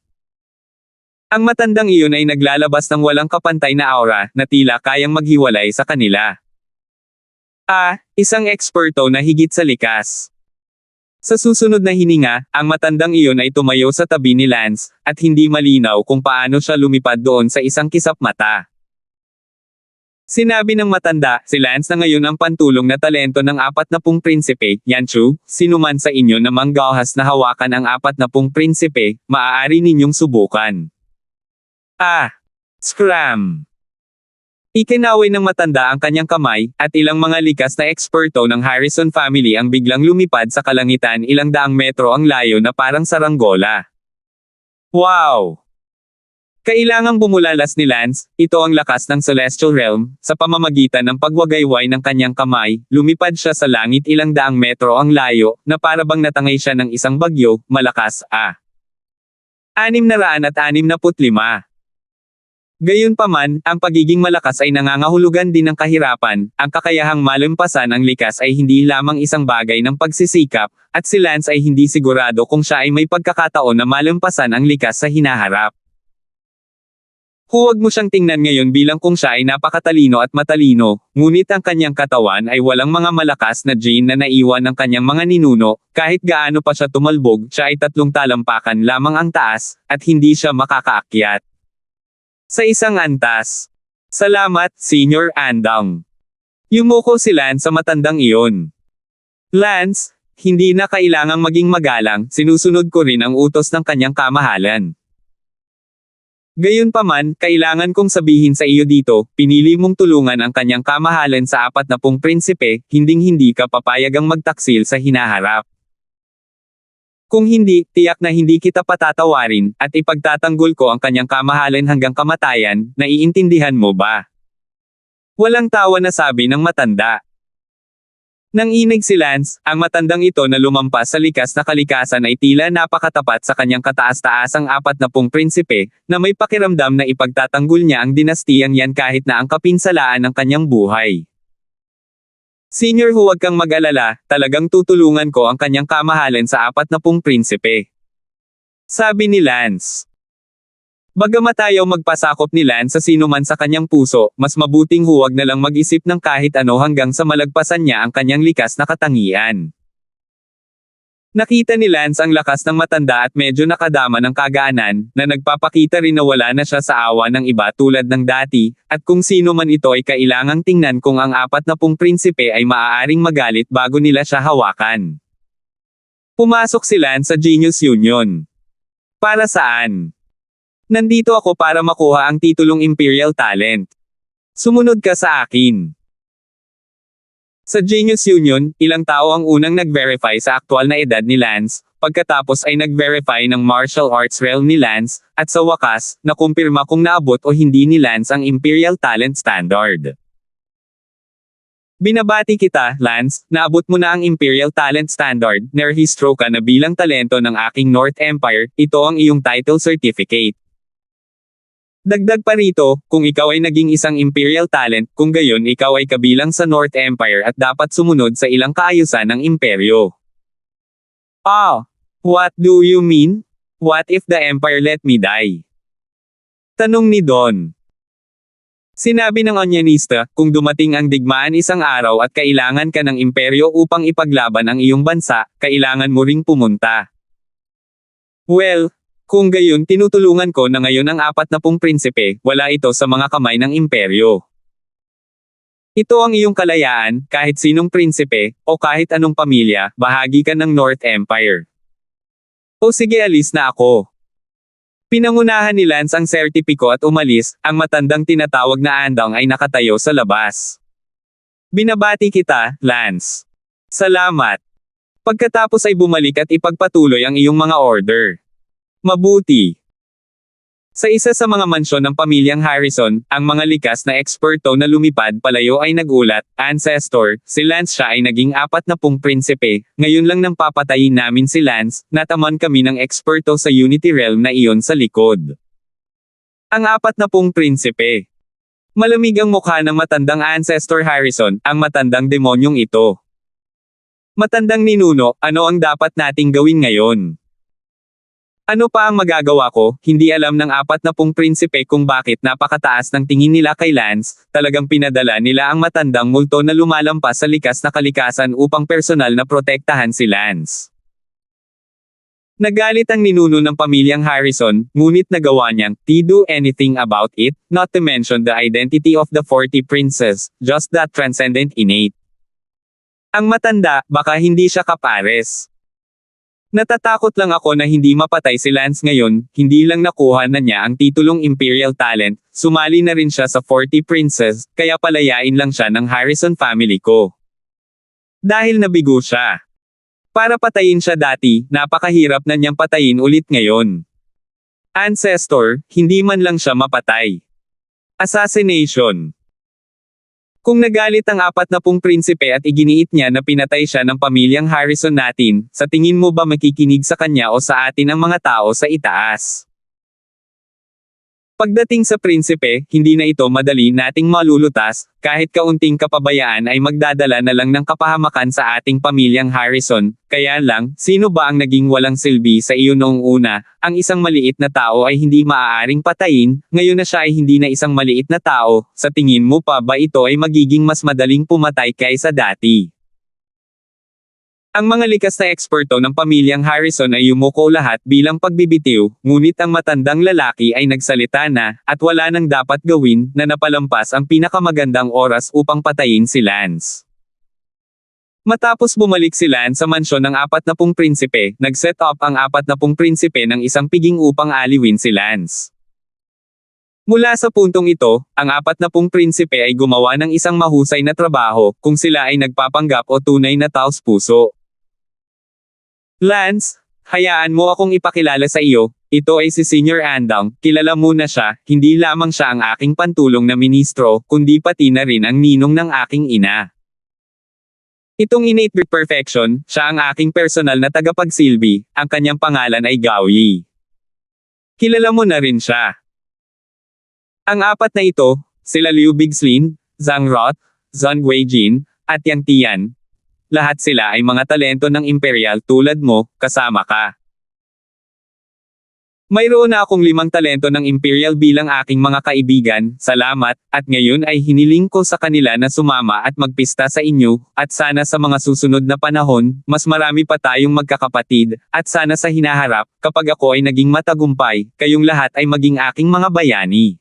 Ang matandang iyon ay naglalabas ng walang kapantay na aura, na tila kayang maghiwalay sa kanila. Isang eksperto na higit sa likas. Sa susunod na hininga, ang matandang iyon ay tumayo sa tabi ni Lance, at hindi malinaw kung paano siya lumipad doon sa isang kisap mata. Sinabi ng matanda, si Lance na ngayon ang pantulong na talento ng 40 prinsipe, Yanchu, sinuman sa inyo na manggahas na hawakan ang 40 prinsipe, maaari ninyong subukan. Scram! Ikinaway ng matanda ang kanyang kamay, at ilang mga likas na eksperto ng Harrison family ang biglang lumipad sa kalangitan ilang daang metro ang layo na parang saranggola. Wow! Kailangang bumulalas ni Lance, ito ang lakas ng Celestial Realm, sa pamamagitan ng pagwagayway ng kanyang kamay, lumipad siya sa langit ilang daang metro ang layo, na parabang natangay siya ng isang bagyo, malakas, 665. Gayunpaman, ang pagiging malakas ay nangangahulugan din ng kahirapan, ang kakayahang malampasan ang likas ay hindi lamang isang bagay ng pagsisikap, at si Lance ay hindi sigurado kung siya ay may pagkakataon na malampasan ang likas sa hinaharap. Huwag mo siyang tingnan ngayon bilang kung siya ay napakatalino at matalino, ngunit ang kanyang katawan ay walang mga malakas na gene na naiwan ng kanyang mga ninuno, kahit gaano pa siya tumalbog, siya ay 3 talampakan lamang ang taas, at hindi siya makakaakyat sa isang antas. Salamat, Senior Andong. Yumuko si Lance sa matandang iyon. Lance, hindi na kailangang maging magalang, sinusunod ko rin ang utos ng kanyang kamahalan. Gayunpaman, kailangan kong sabihin sa iyo dito, pinili mong tulungan ang kanyang kamahalan sa 40 prinsipe, hinding-hindi ka papayagang magtaksil sa hinaharap. Kung hindi, tiyak na hindi kita patatawarin, at ipagtatanggol ko ang kanyang kamahalan hanggang kamatayan, naiintindihan mo ba? Walang tawa na sabi ng matanda. Nang inig si Lance, ang matandang ito na lumampas sa likas na kalikasan ay tila napakatapat sa kanyang kataas-taasang 40 prinsipe, na may pakiramdam na ipagtatanggol niya ang dinastiyang yan kahit na ang kapinsalaan ng kanyang buhay. Senior, huwag kang mag-alala, talagang tutulungan ko ang kanyang kamahalan sa 40 prinsipe. Sabi ni Lance. Bagamat ayaw magpasakop ni Lance sa sinuman sa kanyang puso, mas mabuting huwag na lang mag-isip ng kahit ano hanggang sa malagpasan niya ang kanyang likas na katangian. Nakita ni Lance ang lakas ng matanda at medyo nakadama ng kagaanan, na nagpapakita rin na wala na siya sa awa ng iba tulad ng dati, at kung sino man ito ay kailangang tingnan kung ang 40 prinsipe ay maaaring magalit bago nila siya hawakan. Pumasok si Lance sa Genius Union. Para saan? Nandito ako para makuha ang titulong Imperial Talent. Sumunod ka sa akin. Sa Genius Union, ilang tao ang unang nag-verify sa aktwal na edad ni Lance, pagkatapos ay nag-verify ng martial arts realm ni Lance, at sa wakas, nakumpirma kung naabot o hindi ni Lance ang Imperial Talent Standard. Binabati kita, Lance, naabot mo na ang Imperial Talent Standard, nerehistro ka na bilang talento ng aking North Empire, ito ang iyong title certificate. Dagdag pa rito, kung ikaw ay naging isang Imperial Talent, kung gayon ikaw ay kabilang sa North Empire at dapat sumunod sa ilang kaayusan ng imperyo. What do you mean? What if the Empire let me die? Tanong ni Don. Sinabi ng Onyanista, kung dumating ang digmaan isang araw at kailangan ka ng imperyo upang ipaglaban ang iyong bansa, kailangan mo ring pumunta. Well, kung gayon tinutulungan ko na ngayon ang 40 prinsipe, wala ito sa mga kamay ng imperyo. Ito ang iyong kalayaan, kahit sinong prinsipe, o kahit anong pamilya, bahagi ka ng North Empire. O sige, alis na ako. Pinangunahan ni Lance ang sertipiko at umalis, ang matandang tinatawag na Andong ay nakatayo sa labas. Binabati kita, Lance. Salamat. Pagkatapos ay bumalik at ipagpatuloy ang iyong mga order. Mabuti. Sa isa sa mga mansyon ng pamilyang Harrison, ang mga likas na eksperto na lumipad palayo ay nagulat, Ancestor, si Lance siya ay naging 40 prinsipe, ngayon lang nang papatayin namin si Lance, nataman kami ng eksperto sa Unity Realm na iyon sa likod. Ang 40 prinsipe. Malamig ang mukha ng matandang Ancestor Harrison, ang matandang demonyong ito. Matandang ninuno, ano ang dapat nating gawin ngayon? Ano pa ang magagawa ko? Hindi alam ng 40 prinsipe kung bakit napakataas ng tingin nila kay Lance, talagang pinadala nila ang matandang multo na lumalampas sa likas na kalikasan upang personal na protektahan si Lance. Nagalit ang ninuno ng pamilyang Harrison, ngunit nagawa niyang, do anything about it, not to mention the identity of the 40 princes, just that transcendent innate. Ang matanda, baka hindi siya kapares. Natatakot lang ako na hindi mapatay si Lance ngayon, hindi lang nakuha na niya ang titulong Imperial Talent, sumali na rin siya sa 40 Princes, kaya palayain lang siya ng Harrison family ko. Dahil nabigo siya. Para patayin siya dati, napakahirap na niyang patayin ulit ngayon. Ancestor, hindi man lang siya mapatay. Assassination. Kung nagalit ang 40 prinsipe at iginiit niya na pinatay siya ng pamilyang Harrison natin, sa tingin mo ba makikinig sa kanya o sa atin ang mga tao sa itaas? Pagdating sa prinsipe, hindi na ito madali nating malulutas, kahit kaunting kapabayaan ay magdadala na lang ng kapahamakan sa ating pamilyang Harrison, kaya lang, sino ba ang naging walang silbi sa iyo noong una? Ang isang maliit na tao ay hindi maaaring patayin, ngayon na siya ay hindi na isang maliit na tao, sa tingin mo pa ba ito ay magiging mas madaling pumatay kaysa dati? Ang mga likas na eksperto ng pamilyang Harrison ay yumuko lahat bilang pagbibitiw, ngunit ang matandang lalaki ay nagsalita na, at wala nang dapat gawin, na napalampas ang pinakamagandang oras upang patayin si Lance. Matapos bumalik si Lance sa mansyon ng 40 prinsipe, nag-set up ang 40 prinsipe ng isang piging upang aliwin si Lance. Mula sa puntong ito, ang 40 prinsipe ay gumawa ng isang mahusay na trabaho, kung sila ay nagpapanggap o tunay na taos-puso. Lance, hayaan mo akong ipakilala sa iyo, ito ay si Senior Andong, kilala mo na siya, hindi lamang siya ang aking pantulong na ministro, kundi pati na rin ang ninong ng aking ina. Itong innate perfection, siya ang aking personal na tagapagsilbi, ang kanyang pangalan ay Gao Yi. Kilala mo na rin siya. Ang apat na ito, sila Liu Bigslin, Zhang Rot, Zhang Guijin, at Yang Tian. Lahat sila ay mga talento ng Imperial tulad mo, kasama ka. Mayroon na akong 5 talento ng Imperial bilang aking mga kaibigan, salamat, at ngayon ay hiniling ko sa kanila na sumama at magpista sa inyo, at sana sa mga susunod na panahon, mas marami pa tayong magkakapatid, at sana sa hinaharap, kapag ako ay naging matagumpay, kayong lahat ay maging aking mga bayani.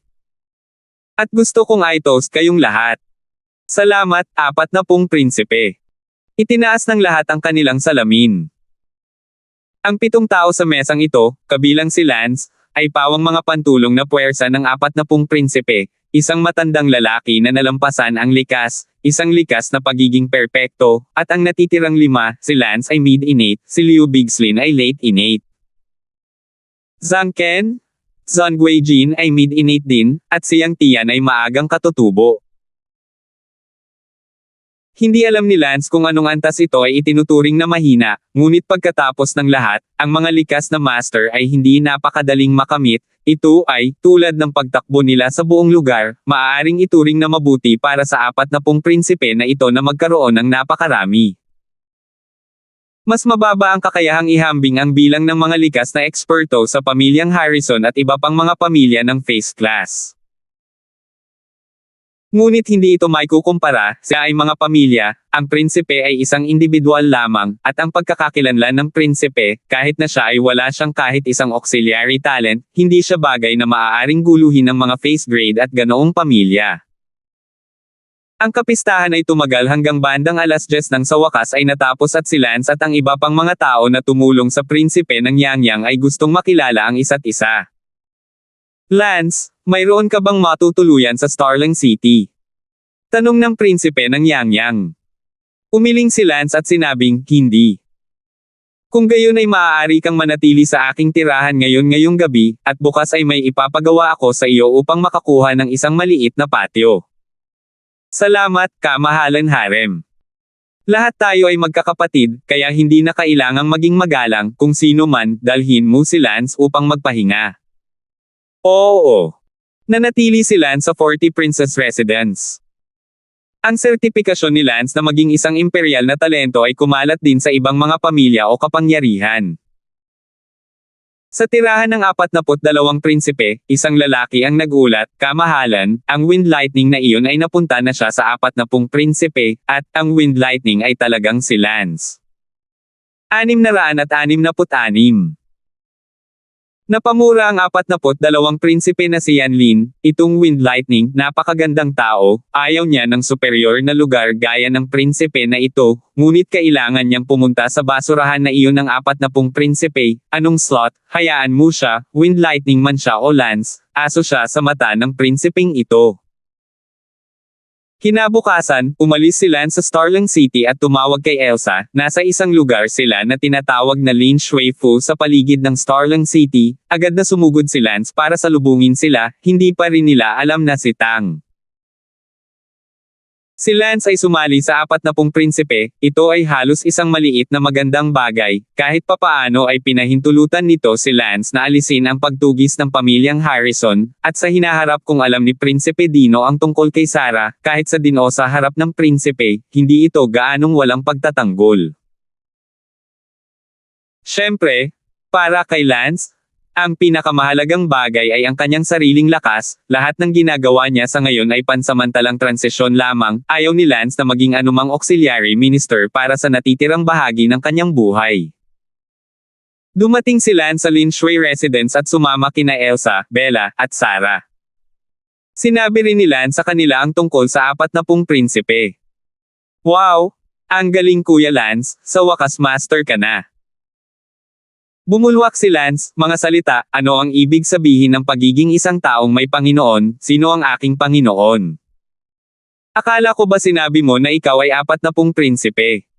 At gusto kong i-toast kayong lahat. Salamat, 40 prinsipe. Itinaas ng lahat ang kanilang salamin. Ang 7 tao sa mesang ito, kabilang si Lance, ay pawang mga pantulong na puwersa ng 40 prinsipe, isang matandang lalaki na nalampasan ang likas, isang likas na pagiging perpekto, at ang natitirang 5, si Lance ay mid-innate, si Liu Bigslin ay late innate. Zhang Ken, Zhang Guijin ay mid-innate din, at si Yang Tian ay maagang katutubo. Hindi alam ni Lance kung anong antas ito ay itinuturing na mahina, ngunit pagkatapos ng lahat, ang mga likas na master ay hindi napakadaling makamit, ito ay, tulad ng pagtakbo nila sa buong lugar, maaaring ituring na mabuti para sa 40 prinsipe na ito na magkaroon ng napakarami. Mas mababa ang kakayahang ihambing ang bilang ng mga likas na eksperto sa pamilyang Harrison at iba pang mga pamilya ng face class. Ngunit hindi ito maikukumpara, sa ay mga pamilya, ang prinsipe ay isang individual lamang, at ang pagkakakilanlan ng prinsipe, kahit na siya ay wala siyang kahit isang auxiliary talent, hindi siya bagay na maaaring guluhin ng mga face grade at ganoong pamilya. Ang kapistahan ay tumagal hanggang bandang 10:00 nang sa wakas ay natapos at si Lance at ang iba pang mga tao na tumulong sa prinsipe ng Yangyang ay gustong makilala ang isa't isa. Lance, mayroon ka bang matutuluyan sa Starling City? Tanong ng prinsipe ng Yangyang. Umiling si Lance at sinabing, hindi. Kung gayon ay maaari kang manatili sa aking tirahan ngayong gabi, at bukas ay may ipapagawa ako sa iyo upang makakuha ng isang maliit na patio. Salamat, kamahalan harem. Lahat tayo ay magkakapatid, kaya hindi na kailangang maging magalang kung sino man, dalhin mo si Lance upang magpahinga. Oo. Nanatili si Lance sa 40 Princess Residence. Ang sertipikasyon ni Lance na maging isang imperial na talento ay kumalat din sa ibang mga pamilya o kapangyarihan. Sa tirahan ng 42 prinsipe, isang lalaki ang nagulat, kamahalan, ang Wind Lightning na iyon ay napunta na siya sa 40 prinsipe, at ang Wind Lightning ay talagang si Lance. 666. Napamura ang 42 prinsipe na si Yanlin, itong Wind Lightning, napakagandang tao, ayaw niya ng superior na lugar gaya ng prinsipe na ito, ngunit kailangan niyang pumunta sa basurahan na iyon ng 40 prinsipe, anong slot, hayaan mo siya, Wind Lightning man siya o Lance, aso siya sa mata ng prinsipeng ito. Kinabukasan, umalis si Lance sa Starling City at tumawag kay Elsa, nasa isang lugar sila na tinatawag na Lin Shui Fu sa paligid ng Starling City, agad na sumugod si Lance para salubungin sila, hindi pa rin nila alam na si Tang. Si Lance ay sumali sa 40 prinsipe, ito ay halos isang maliit na magandang bagay, kahit papaano ay pinahintulutan nito si Lance na alisin ang pagtugis ng pamilyang Harrison, at sa hinaharap kung alam ni Prinsipe Dino ang tungkol kay Sarah, kahit sa Dino sa harap ng prinsipe, hindi ito gaanong walang pagtatanggol. Siyempre, para kay Lance, ang pinakamahalagang bagay ay ang kanyang sariling lakas, lahat ng ginagawa niya sa ngayon ay pansamantalang transisyon lamang, ayaw ni Lance na maging anumang auxiliary minister para sa natitirang bahagi ng kanyang buhay. Dumating si Lance sa Lin Shui Residence at sumama kina Elsa, Bella, at Sarah. Sinabi rin ni Lance sa kanila ang tungkol sa 40 prinsipe. Wow! Ang galing Kuya Lance, sa wakas master ka na. Bumulwak si Lance, mga salita, ano ang ibig sabihin ng pagiging isang taong may Panginoon, sino ang aking Panginoon? Akala ko ba sinabi mo na ikaw ay 40 prinsipe?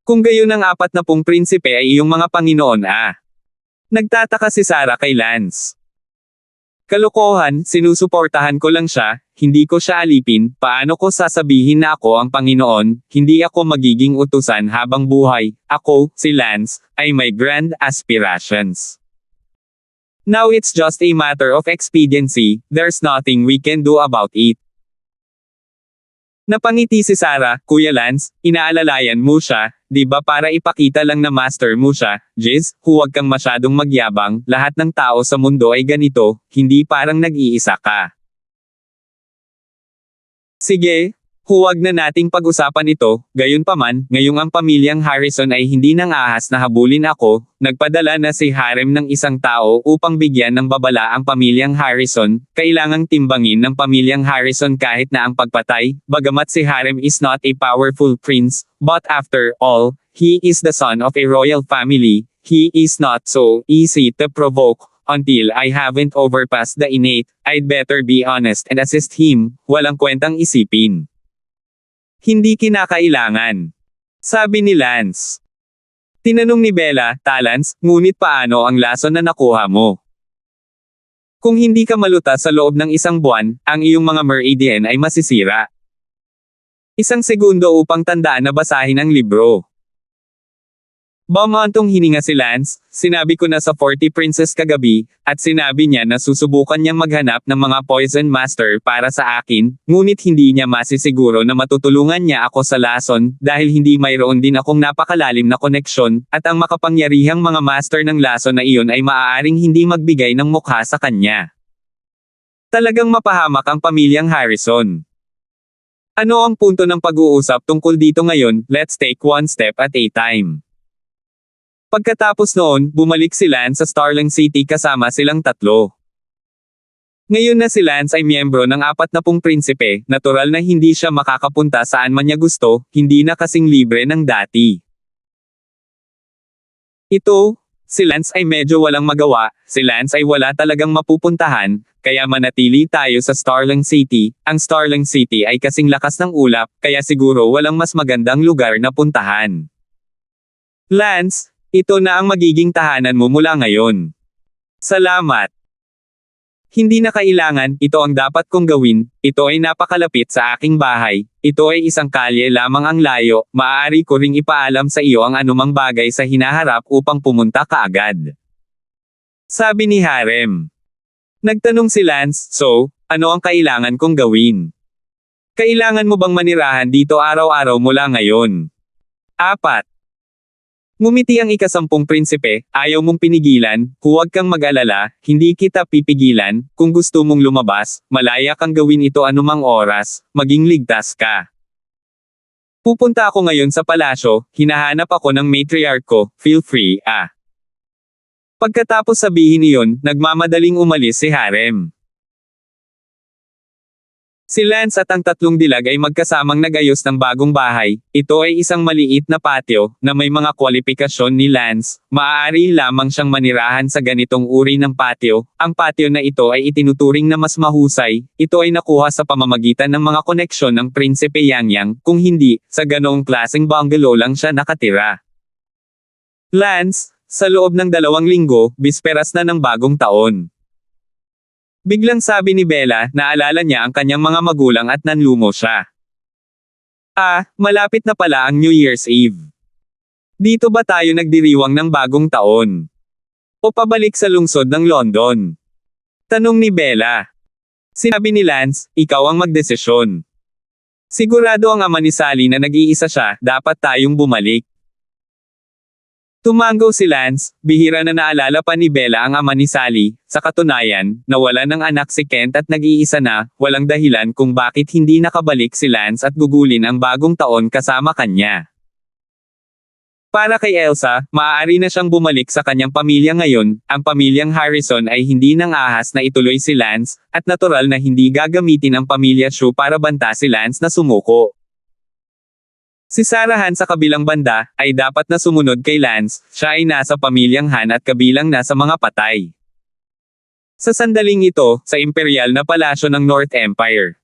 Kung gayon ang 40 prinsipe ay iyong mga Panginoon Nagtataka si Sarah kay Lance. Kalokohan, sinusuportahan ko lang siya, hindi ko siya alipin, paano ko sasabihin na ako ang Panginoon, hindi ako magiging utusan habang buhay, ako, si Lance, ay may grand aspirations. Now it's just a matter of expediency, there's nothing we can do about it. Napangiti si Sarah, Kuya Lance, inaalalayan mo siya, di ba para ipakita lang na master mo siya, Jiz, huwag kang masyadong magyabang, lahat ng tao sa mundo ay ganito, hindi parang nag-iisa ka. Sige, huwag na nating pag-usapan ito, gayunpaman, ngayong ang pamilyang Harrison ay hindi nang ahas na habulin ako, nagpadala na si harem ng isang tao upang bigyan ng babala ang pamilyang Harrison, kailangang timbangin ng pamilyang Harrison kahit na ang pagpatay, bagamat si harem is not a powerful prince, but after all, he is the son of a royal family, he is not so easy to provoke. Until I haven't overpassed the innate, I'd better be honest and assist him, walang kwentang isipin. Hindi kinakailangan. Sabi ni Lance. Tinanong ni Bella, Talans, ngunit paano ang lason na nakuha mo? Kung hindi ka malutas sa loob ng isang buwan, ang iyong mga meridian ay masisira. Isang segundo upang tandaan na basahin ang libro. Bumantong hininga si Lance, sinabi ko na sa 40 Princess kagabi, at sinabi niya na susubukan niyang maghanap ng mga Poison Master para sa akin, ngunit hindi niya masisiguro na matutulungan niya ako sa lason, dahil hindi mayroon din akong napakalalim na koneksyon, at ang makapangyarihang mga master ng lason na iyon ay maaaring hindi magbigay ng mukha sa kanya. Talagang mapahamak ang pamilyang Harrison. Ano ang punto ng pag-uusap tungkol dito ngayon? Let's take one step at a time. Pagkatapos noon, bumalik si Lance sa Starling City kasama silang tatlo. Ngayon na si Lance ay miyembro ng 40 prinsipe, natural na hindi siya makakapunta saan man niya gusto, hindi na kasing libre ng dati. Si Lance ay medyo walang magawa, si Lance ay wala talagang mapupuntahan, kaya manatili tayo sa Starling City. Ang Starling City ay kasing lakas ng ulap, kaya siguro walang mas magandang lugar na puntahan. Lance, ito na ang magiging tahanan mo mula ngayon. Salamat. Hindi na kailangan, ito ang dapat kong gawin, ito ay napakalapit sa aking bahay, ito ay isang kalye lamang ang layo, maaari ko ring ipaalam sa iyo ang anumang bagay sa hinaharap upang pumunta ka agad. Sabi ni Harem. Nagtanong si Lance, so, ano ang kailangan kong gawin? Kailangan mo bang manirahan dito araw-araw mula ngayon? 4. Ngumiti ang ika-10 prinsipe, ayaw mong pinigilan, huwag kang mag-alala, hindi kita pipigilan, kung gusto mong lumabas, malaya kang gawin ito anumang oras, maging ligtas ka. Pupunta ako ngayon sa palasyo, hinahanap ako ng matriarch ko, feel free, Pagkatapos sabihin iyon, nagmamadaling umalis si Harem. Si Lance at ang tatlong dilag ay magkasamang nagayos ng bagong bahay. Ito ay isang maliit na patio, na may mga kwalifikasyon ni Lance. Maaari lamang siyang manirahan sa ganitong uri ng patio. Ang patio na ito ay itinuturing na mas mahusay. Ito ay nakuha sa pamamagitan ng mga koneksyon ng Prinsipe Yangyang. Kung hindi, sa ganoong klaseng bungalow lang siya nakatira. Lance, sa loob ng 2 linggo, bisperas na ng bagong taon. Biglang sabi ni Bella, naalala niya ang kanyang mga magulang at nanlumo siya. Malapit na pala ang New Year's Eve. Dito ba tayo nagdiriwang ng bagong taon? O pabalik sa lungsod ng London? Tanong ni Bella. Sinabi ni Lance, ikaw ang magdesisyon. Sigurado ang ama ni Sally na nag-iisa siya, dapat tayong bumalik. Tumango si Lance, bihira na naalala pa ni Bella ang ama ni Sally, sa katunayan, nawala ng anak si Kent at nag-iisa na, walang dahilan kung bakit hindi nakabalik si Lance at gugulin ang bagong taon kasama kanya. Para kay Elsa, maaari na siyang bumalik sa kanyang pamilya ngayon, ang pamilyang Harrison ay hindi nang ahas na ituloy si Lance, at natural na hindi gagamitin ang pamilya Shu para banta si Lance na sumuko. Si Sarahan sa kabilang banda, ay dapat na sumunod kay Lance, siya ay nasa pamilyang Han at kabilang nasa mga patay. Sa sandaling ito, sa imperial na palasyo ng North Empire.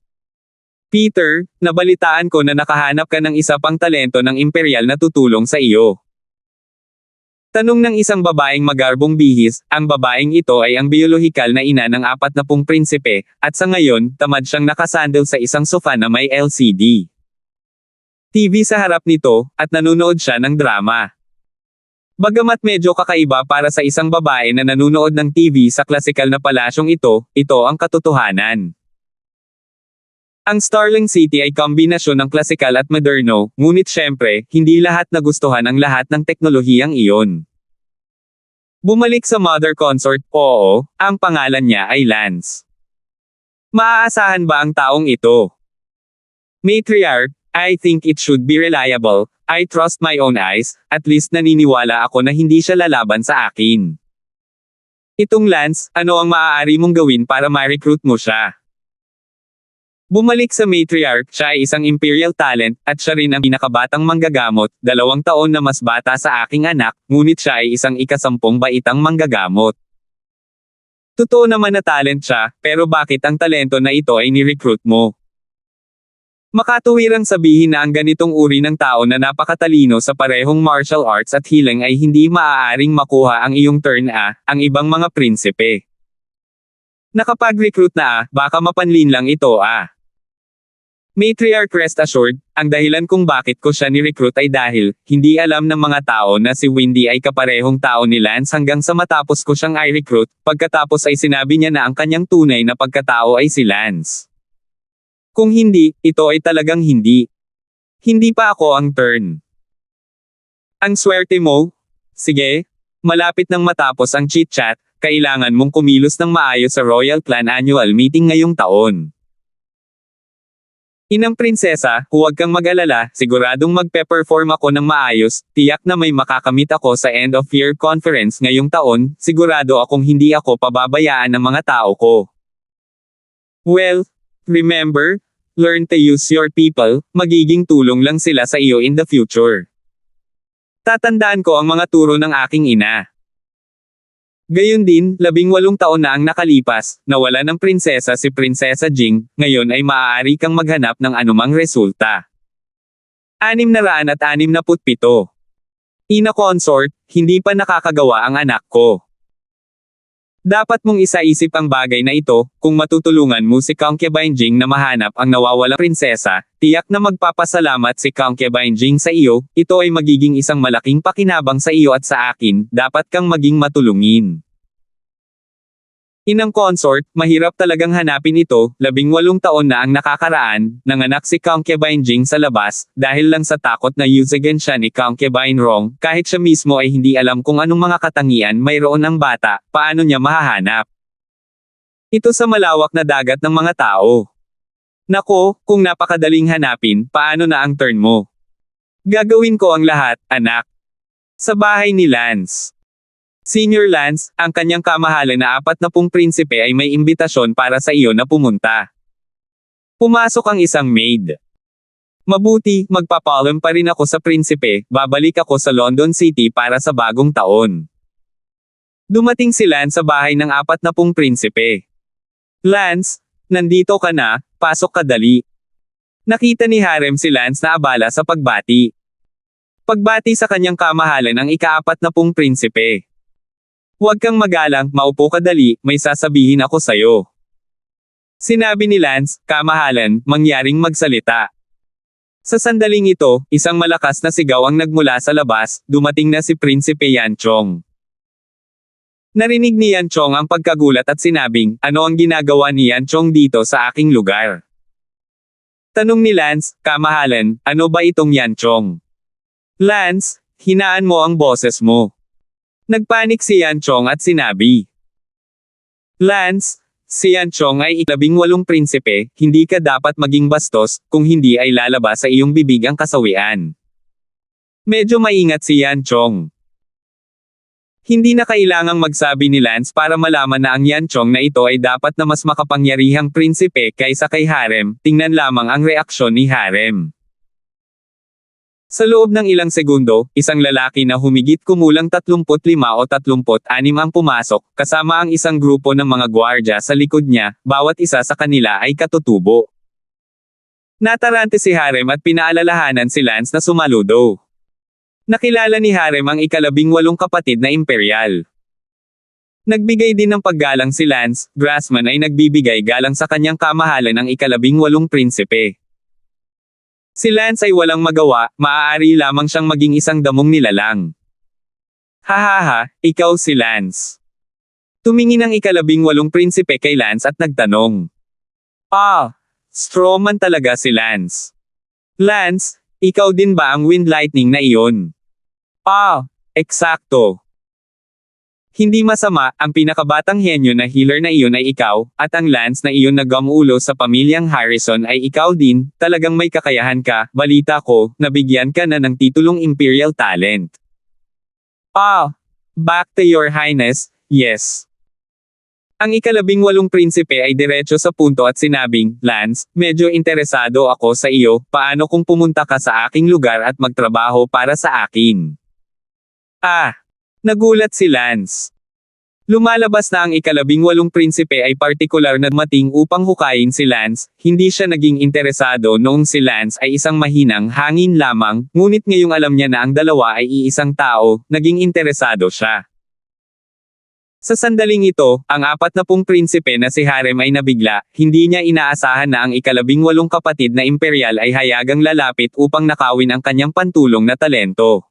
Peter, nabalitaan ko na nakahanap ka ng isa pang talento ng imperial na tutulong sa iyo. Tanong ng isang babaeng magarbong bihis, ang babaeng ito ay ang biolohikal na ina ng 40 prinsipe, at sa ngayon, tamad siyang nakasandal sa isang sofa na may LCD. TV sa harap nito, at nanunood siya ng drama. Bagamat medyo kakaiba para sa isang babae na nanunood ng TV sa klasikal na palasyong ito, ito ang katotohanan. Ang Starling City ay kombinasyon ng klasikal at moderno, ngunit syempre, hindi lahat nagustuhan ang lahat ng teknolohiyang iyon. Bumalik sa mother consort, oo, ang pangalan niya ay Lance. Maaasahan ba ang taong ito? Matriarch, I think it should be reliable, I trust my own eyes, at least naniniwala ako na hindi siya lalaban sa akin. Itong Lance, ano ang maaari mong gawin para ma-recruit mo siya? Bumalik sa matriarch, siya ay isang imperial talent, at siya rin ang pinakabatang manggagamot, 2 taon na mas bata sa aking anak, ngunit siya ay isang ika-10 baitang manggagamot. Totoo naman na talent siya, pero bakit ang talento na ito ay ni-recruit mo? Makatuwirang sabihin na ang ganitong uri ng tao na napakatalino sa parehong martial arts at healing ay hindi maaaring makuha ang iyong turn ang ibang mga prinsipe. Nakapag-recruit na baka mapanlin lang ito Matriarch rest assured, ang dahilan kung bakit ko siya ni-recruit ay dahil, hindi alam ng mga tao na si Windy ay kaparehong tao ni Lance hanggang sa matapos ko siyang i-recruit, pagkatapos ay sinabi niya na ang kanyang tunay na pagkatao ay si Lance. Kung hindi, ito ay talagang hindi. Hindi pa ako ang turn. Ang swerte mo? Sige. Malapit nang matapos ang chit-chat, kailangan mong kumilos ng maayos sa Royal Clan Annual Meeting ngayong taon. Inang prinsesa, huwag kang mag-alala, siguradong magpe-perform ako ng maayos, tiyak na may makakamit ako sa end of year conference ngayong taon, sigurado akong hindi ako pababayaan ng mga tao ko. Well, remember, learn to use your people, magiging tulong lang sila sa iyo in the future. Tatandaan ko ang mga turo ng aking ina. Gayon din, 18 taon na ang nakalipas, nawala ng prinsesa si Prinsesa Jing, ngayon ay maaari kang maghanap ng anumang resulta. 667. Ina consort, hindi pa nakakagawa ang anak ko. Dapat mong isaisip ang bagay na ito, kung matutulungan mo si Concubine Jing na mahanap ang nawawalang prinsesa, tiyak na magpapasalamat si Concubine Jing sa iyo, ito ay magiging isang malaking pakinabang sa iyo at sa akin, dapat kang maging matulungin. Inang consort, mahirap talagang hanapin ito, 18 taon na ang nakakaraan, nanganak si Concubine Jing sa labas, dahil lang sa takot na yusagan siya ni Concubine Rong, kahit siya mismo ay hindi alam kung anong mga katangian mayroon ang bata, paano niya mahahanap. Ito sa malawak na dagat ng mga tao. Nako, kung napakadaling hanapin, paano na ang turn mo? Gagawin ko ang lahat, anak. Sa bahay ni Lance. Senior Lance, ang kanyang kamahalan na 40 prinsipe ay may imbitasyon para sa iyo na pumunta. Pumasok ang isang maid. Mabuti, magpapaalam pa rin ako sa prinsipe, babalik ako sa London City para sa bagong taon. Dumating si Lance sa bahay ng 40 prinsipe. Lance, nandito ka na, pasok ka dali. Nakita ni Harem si Lance na abala sa pagbati. Pagbati sa kanyang kamahalan ng ika-40 prinsipe. Huwag kang magalang, maupo ka dali, may sasabihin ako sayo. Sinabi ni Lance, kamahalan, mangyaring magsalita. Sa sandaling ito, isang malakas na sigaw ang nagmula sa labas, dumating na si Prinsipe Yanchong. Narinig ni Yanchong ang pagkagulat at sinabing, ano ang ginagawa ni Yanchong dito sa aking lugar? Tanong ni Lance, kamahalan, ano ba itong Yanchong? Lance, hinaan mo ang boses mo. Nagpanik si Yanchong at sinabi. Lance, si Yanchong ay 18 prinsipe, hindi ka dapat maging bastos, kung hindi ay lalabas sa iyong bibig ang kasawian. Medyo maingat si Yanchong. Hindi na kailangang magsabi ni Lance para malaman na ang Yanchong na ito ay dapat na mas makapangyarihang prinsipe kaysa kay Harem, tingnan lamang ang reaksyon ni Harem. Sa loob ng ilang segundo, isang lalaki na humigit kumulang 35 o 36 ang pumasok, kasama ang isang grupo ng mga gwardya sa likod niya, bawat isa sa kanila ay katutubo. Natarante si Harem at pinaalalahanan si Lance na sumaludo. Nakilala ni Harem ang ika-18 kapatid na imperial. Nagbigay din ng paggalang si Lance, Grassman ay nagbibigay galang sa kanyang kamahalan ng ika-18 prinsipe. Si Lance ay walang magawa, maaari lamang siyang maging isang damong nilalang. Hahaha, ikaw si Lance. Tumingin ang ika-18 prinsipe kay Lance at nagtanong. Strawman talaga si Lance. Lance, ikaw din ba ang wind lightning na iyon? Eksakto. Hindi masama, ang pinakabatang henyo na healer na iyon ay ikaw, at ang Lance na iyon na gamulo sa pamilyang Harrison ay ikaw din, talagang may kakayahan ka, balita ko, nabigyan ka na ng titulong Imperial Talent. Back to your highness, yes. Ang ika-18 prinsipe ay diretso sa punto at sinabing, Lance, medyo interesado ako sa iyo, paano kung pumunta ka sa aking lugar at magtrabaho para sa akin? Nagulat si Lance. Lumalabas na ang ika-18 prinsipe ay partikular na dumating upang hukayin si Lance, hindi siya naging interesado noong si Lance ay isang mahinang hangin lamang, ngunit ngayong alam niya na ang dalawa ay iisang tao, naging interesado siya. Sa sandaling ito, ang 40 prinsipe na si Harem ay nabigla, hindi niya inaasahan na ang ika-18 kapatid na imperial ay hayagang lalapit upang nakawin ang kanyang pantulong na talento.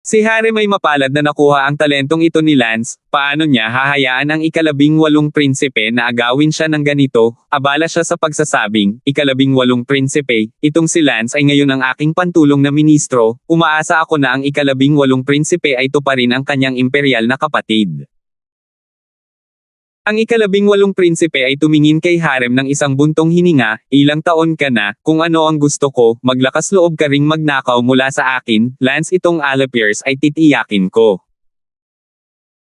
Si Harem ay mapalad na nakuha ang talentong ito ni Lance, paano niya hahayaan ang ika-18 prinsipe na agawin siya ng ganito? Abala siya sa pagsasabing, ika-18 prinsipe, itong si Lance ay ngayon ang aking pantulong na ministro, umaasa ako na ang ika-18 prinsipe ay tuparin ang kanyang imperial na kapatid. Ang ika-18 prinsipe ay tumingin kay Harem ng isang buntong hininga, ilang taon ka na, kung ano ang gusto ko, maglakas loob ka ring magnakaw mula sa akin, Lance itong Alapiers ay titiyakin ko.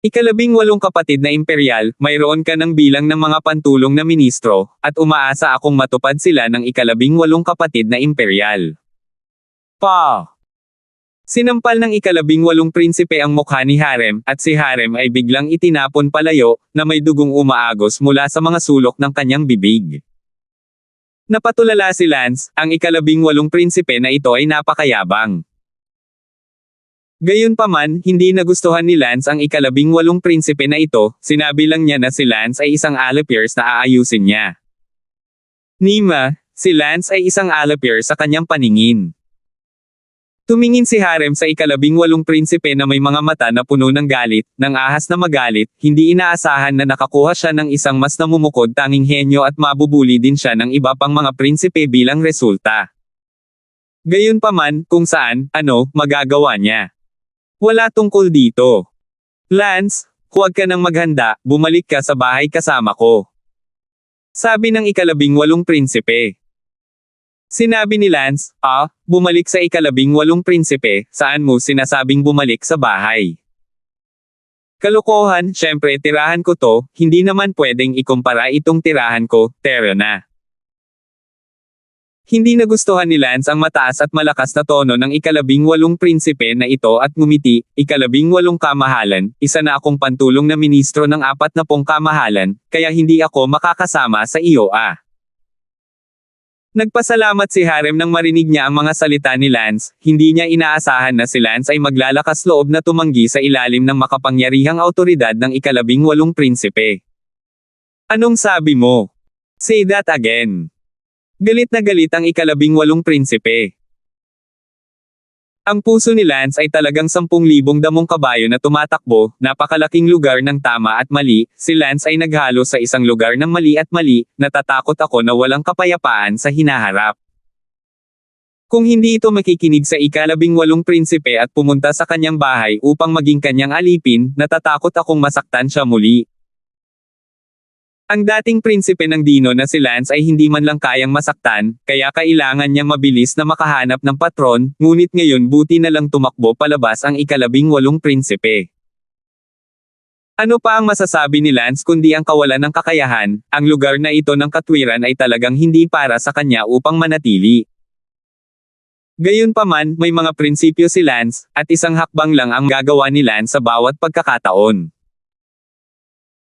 Ika-18 kapatid na imperial, mayroon ka ng bilang ng mga pantulong na ministro, at umaasa akong matupad sila ng ika-18 kapatid na imperial. Pa! Sinampal ng ika-18 prinsipe ang mukha ni Harem, at si Harem ay biglang itinapon palayo, na may dugong umaagos mula sa mga sulok ng kanyang bibig. Napatulala si Lance, ang ika-18 prinsipe na ito ay napakayabang. Gayunpaman, hindi nagustuhan ni Lance ang ika-18 prinsipe na ito, sinabi lang niya na si Lance ay isang Alapiers na aayusin niya. Nima, si Lance ay isang Alapiers sa kanyang paningin. Tumingin si Harem sa ika-18 prinsipe na may mga mata na puno ng galit, ng ahas na magalit, hindi inaasahan na nakakuha siya ng isang mas namumukod tanging henyo at mabubuli din siya ng iba pang mga prinsipe bilang resulta. Gayunpaman, kung saan, magagawa niya. Wala tungkol dito. Lance, huwag ka nang maghanda, bumalik ka sa bahay kasama ko. Sabi ng ika-18 prinsipe. Sinabi ni Lance, bumalik sa ika-18 prinsipe, saan mo sinasabing bumalik sa bahay? Kalokohan, syempre tirahan ko to, hindi naman pwedeng ikumpara itong tirahan ko, tera na. Hindi nagustuhan ni Lance ang mataas at malakas na tono ng ika-18 prinsipe na ito at ngumiti, ika-18 kamahalan, isa na akong pantulong na ministro ng 40 kamahalan, kaya hindi ako makakasama sa iyo Nagpasalamat si Harem nang marinig niya ang mga salita ni Lance, hindi niya inaasahan na si Lance ay maglalakas loob na tumanggi sa ilalim ng makapangyarihang awtoridad ng ika-18 prinsipe. Anong sabi mo? Say that again. Galit na galit ang ika-18 prinsipe. Ang puso ni Lance ay talagang 10,000 damong kabayo na tumatakbo, napakalaking lugar ng tama at mali, si Lance ay naghalo sa isang lugar ng mali at mali, natatakot ako na walang kapayapaan sa hinaharap. Kung hindi ito makikinig sa ika-18 prinsipe at pumunta sa kanyang bahay upang maging kanyang alipin, natatakot akong masaktan siya muli. Ang dating prinsipe ng Dino na si Lance ay hindi man lang kayang masaktan, kaya kailangan niyang mabilis na makahanap ng patron, ngunit ngayon buti na lang tumakbo palabas ang ika-18 prinsipe. Ano pa ang masasabi ni Lance kundi ang kawalan ng kakayahan, ang lugar na ito ng katwiran ay talagang hindi para sa kanya upang manatili. Gayunpaman, may mga prinsipyo si Lance, at isang hakbang lang ang gagawa ni Lance sa bawat pagkakataon.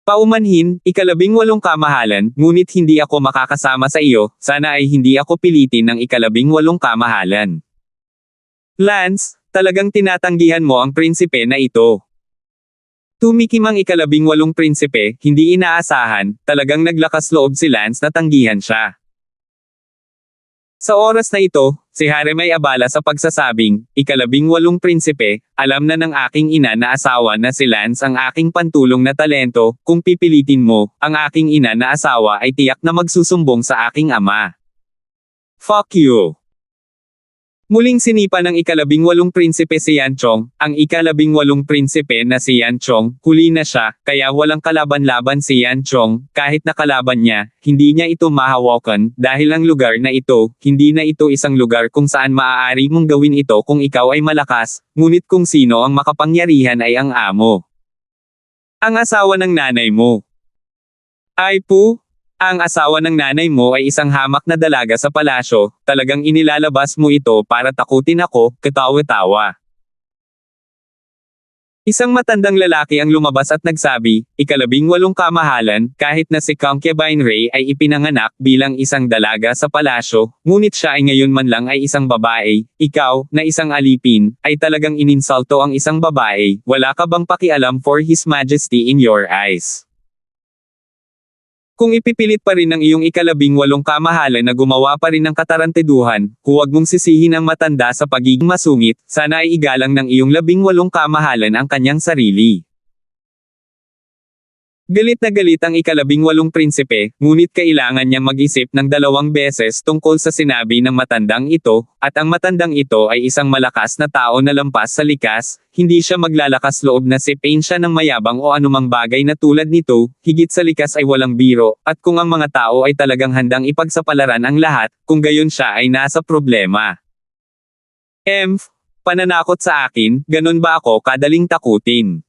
Paumanhin, ika-18 kamahalan, ngunit hindi ako makakasama sa iyo, sana ay hindi ako pilitin ng ika-18 kamahalan. Lance, talagang tinatanggihan mo ang prinsipe na ito. Tumikim ang ika-18 prinsipe, hindi inaasahan, talagang naglakas loob si Lance na tanggihan siya. Sa oras na ito, si Harem ay abala sa pagsasabing, ika-18 prinsipe, alam na ng aking ina na asawa na si Lance ang aking pantulong na talento, kung pipilitin mo, ang aking ina na asawa ay tiyak na magsusumbong sa aking ama. Fuck you. Muling sinipa ng ika-18 prinsipe si Yanchong, ang ika-18 prinsipe na si Yanchong, huli na siya, kaya walang kalaban-laban si Yanchong, kahit nakalaban niya, hindi niya ito mahawakan, dahil ang lugar na ito, hindi na ito isang lugar kung saan maaari mong gawin ito kung ikaw ay malakas, ngunit kung sino ang makapangyarihan ay ang amo. Ang asawa ng nanay mo. Ay po? Ang asawa ng nanay mo ay isang hamak na dalaga sa palasyo, talagang inilalabas mo ito para takutin ako, katawa-tawa. Isang matandang lalaki ang lumabas at nagsabi, "Ika-18 kamahalan, kahit na si Concubine Ray ay ipinanganak bilang isang dalaga sa palasyo, ngunit siya ay ngayon man lang ay isang babae, ikaw, na isang alipin, ay talagang ininsulto ang isang babae, wala ka bang pakialam for His Majesty in your eyes?" Kung ipipilit pa rin ng iyong ika-18 kamahalan na gumawa pa rin ng katarantaduhan, huwag mong sisihin ang matanda sa pagiging masungit, sana ay igalang ng iyong 18 kamahalan ang kanyang sarili. Galit na galit ang ika-18 prinsipe, ngunit kailangan niyang mag-isip ng 2 beses tungkol sa sinabi ng matandang ito, at ang matandang ito ay isang malakas na tao na lampas sa likas, hindi siya maglalakas loob na sipain siya ng mayabang o anumang bagay na tulad nito, higit sa likas ay walang biro, at kung ang mga tao ay talagang handang ipagsapalaran ang lahat, kung gayon siya ay nasa problema. Pananakot sa akin, ganun ba ako kadaling takutin?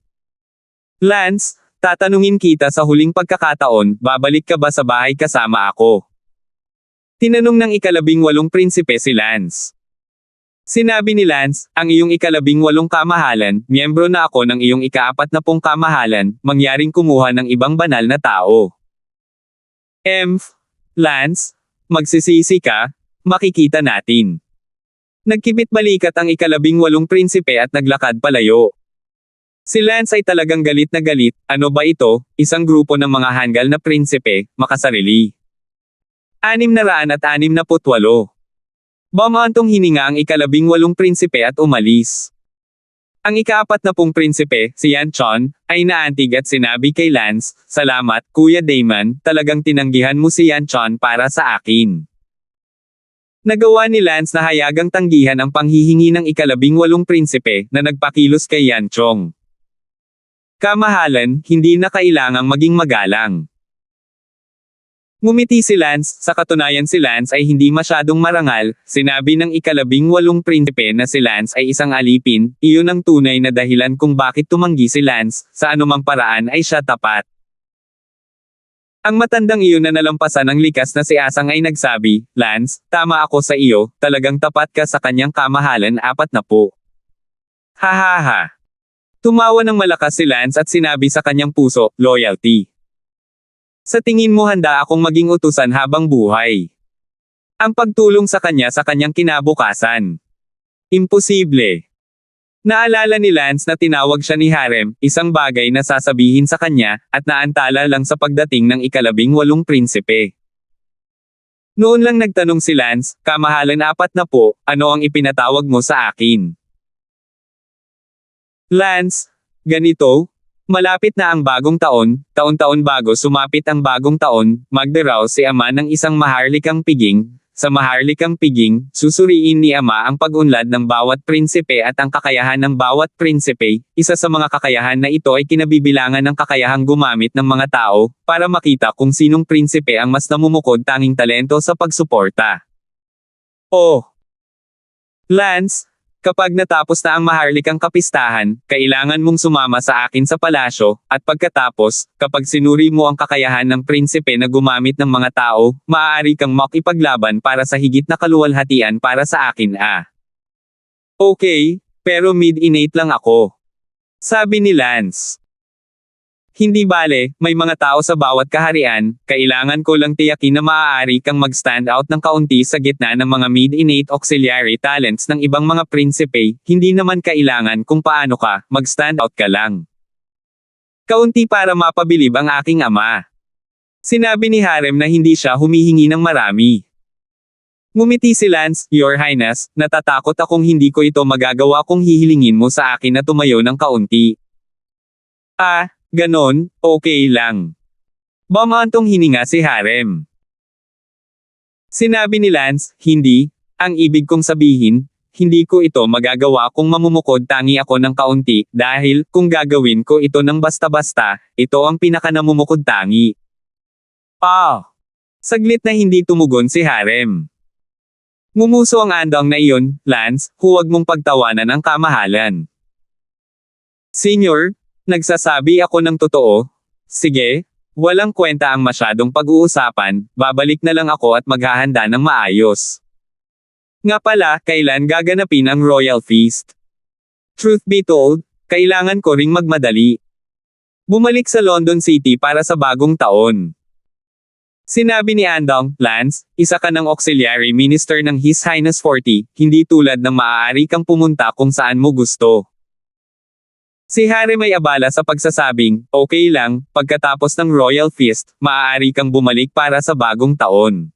Lance, tatanungin kita sa huling pagkakataon, babalik ka ba sa bahay kasama ako? Tinanong ng ika-18 prinsipe si Lance. Sinabi ni Lance, ang iyong ika-18 kamahalan, miyembro na ako ng iyong ika-40 kamahalan, mangyaring kumuha ng ibang banal na tao. Lance, magsisisi ka, makikita natin. Nagkibit balikat ang ika-18 prinsipe at naglakad palayo. Si Lance ay talagang galit na galit, ano ba ito, isang grupo ng mga hanggal na prinsipe, makasarili. 668. Bumantong hininga ang ika-18 prinsipe at umalis. Ang ika-40 prinsipe, si Yan Chon, ay naantig at sinabi kay Lance, "Salamat, Kuya Damon, talagang tinanggihan mo si Yan Chon para sa akin." Nagawa ni Lance na hayagang tanggihan ang panghihingi ng ika-18 prinsipe, na nagpakilos kay Yan Chong. Kamahalan, hindi na kailangang maging magalang. Ngumiti si Lance, sa katunayan si Lance ay hindi masyadong marangal, sinabi ng ika-18 prinsipe na si Lance ay isang alipin, iyon ang tunay na dahilan kung bakit tumanggi si Lance, sa anumang paraan ay siya tapat. Ang matandang iyon na nalampasan ng likas na si Asang ay nagsabi, "Lance, tama ako sa iyo, talagang tapat ka sa kanyang kamahalan 40. Hahaha. Tumawa ng malakas si Lance at sinabi sa kanyang puso, "Loyalty. Sa tingin mo handa akong maging utusan habang buhay. Ang pagtulong sa kanyang kinabukasan. Imposible." Naalala ni Lance na tinawag siya ni Harem, isang bagay na sasabihin sa kanya, at naantala lang sa pagdating ng ika-18 prinsipe. Noon lang nagtanong si Lance, "Kamahalan 40, ano ang ipinatawag mo sa akin?" Lance, ganito, malapit na ang bagong taon, taon-taon bago sumapit ang bagong taon, magdaraw si ama ng isang maharlikang piging, sa maharlikang piging, susuriin ni ama ang pag-unlad ng bawat prinsipe at ang kakayahan ng bawat prinsipe, isa sa mga kakayahan na ito ay kinabibilangan ng kakayahang gumamit ng mga tao, para makita kung sinong prinsipe ang mas namumukod tanging talento sa pagsuporta. Oh! Lance, kapag natapos na ang maharlikang kapistahan, kailangan mong sumama sa akin sa palasyo, at pagkatapos, kapag sinuri mo ang kakayahan ng prinsipe na gumamit ng mga tao, maaari kang makipaglaban para sa higit na kaluwalhatian para sa akin. Okay, pero mid-innate lang ako. Sabi ni Lance. Hindi bale, may mga tao sa bawat kaharian, kailangan ko lang tiyakin na maaari kang mag-stand out ng kaunti sa gitna ng mga mid-innate auxiliary talents ng ibang mga prinsipe, hindi naman kailangan kung paano ka, mag-stand out ka lang. Kaunti para mapabilib ang aking ama. Sinabi ni Harem na hindi siya humihingi ng marami. Ngumiti si Lance, "Your Highness, natatakot akong hindi ko ito magagawa kung hihilingin mo sa akin na tumayo ng kaunti." Ganon, okay lang. Bumantong hininga si Harem. Sinabi ni Lance, "Hindi, ang ibig kong sabihin, hindi ko ito magagawa kung mamumukod tangi ako ng kaunti, dahil, kung gagawin ko ito ng basta-basta, ito ang pinakanamumukod tangi." Saglit na hindi tumugon si Harem. Ngumuso ang andong na iyon, "Lance, huwag mong pagtawanan ang kamahalan. Senior, nagsasabi ako ng totoo. Sige, walang kwenta ang masyadong pag-uusapan, babalik na lang ako at maghahanda ng maayos. Nga pala, kailan gaganapin ang Royal Feast? Truth be told, kailangan ko ring magmadali. Bumalik sa London City para sa bagong taon. Sinabi ni Andong, Lance, isa ka ng auxiliary minister ng His Highness 40, hindi tulad ng maaari kang pumunta kung saan mo gusto. Si Harry may abala sa pagsasabing, okay lang, pagkatapos ng Royal Feast, maaari kang bumalik para sa bagong taon.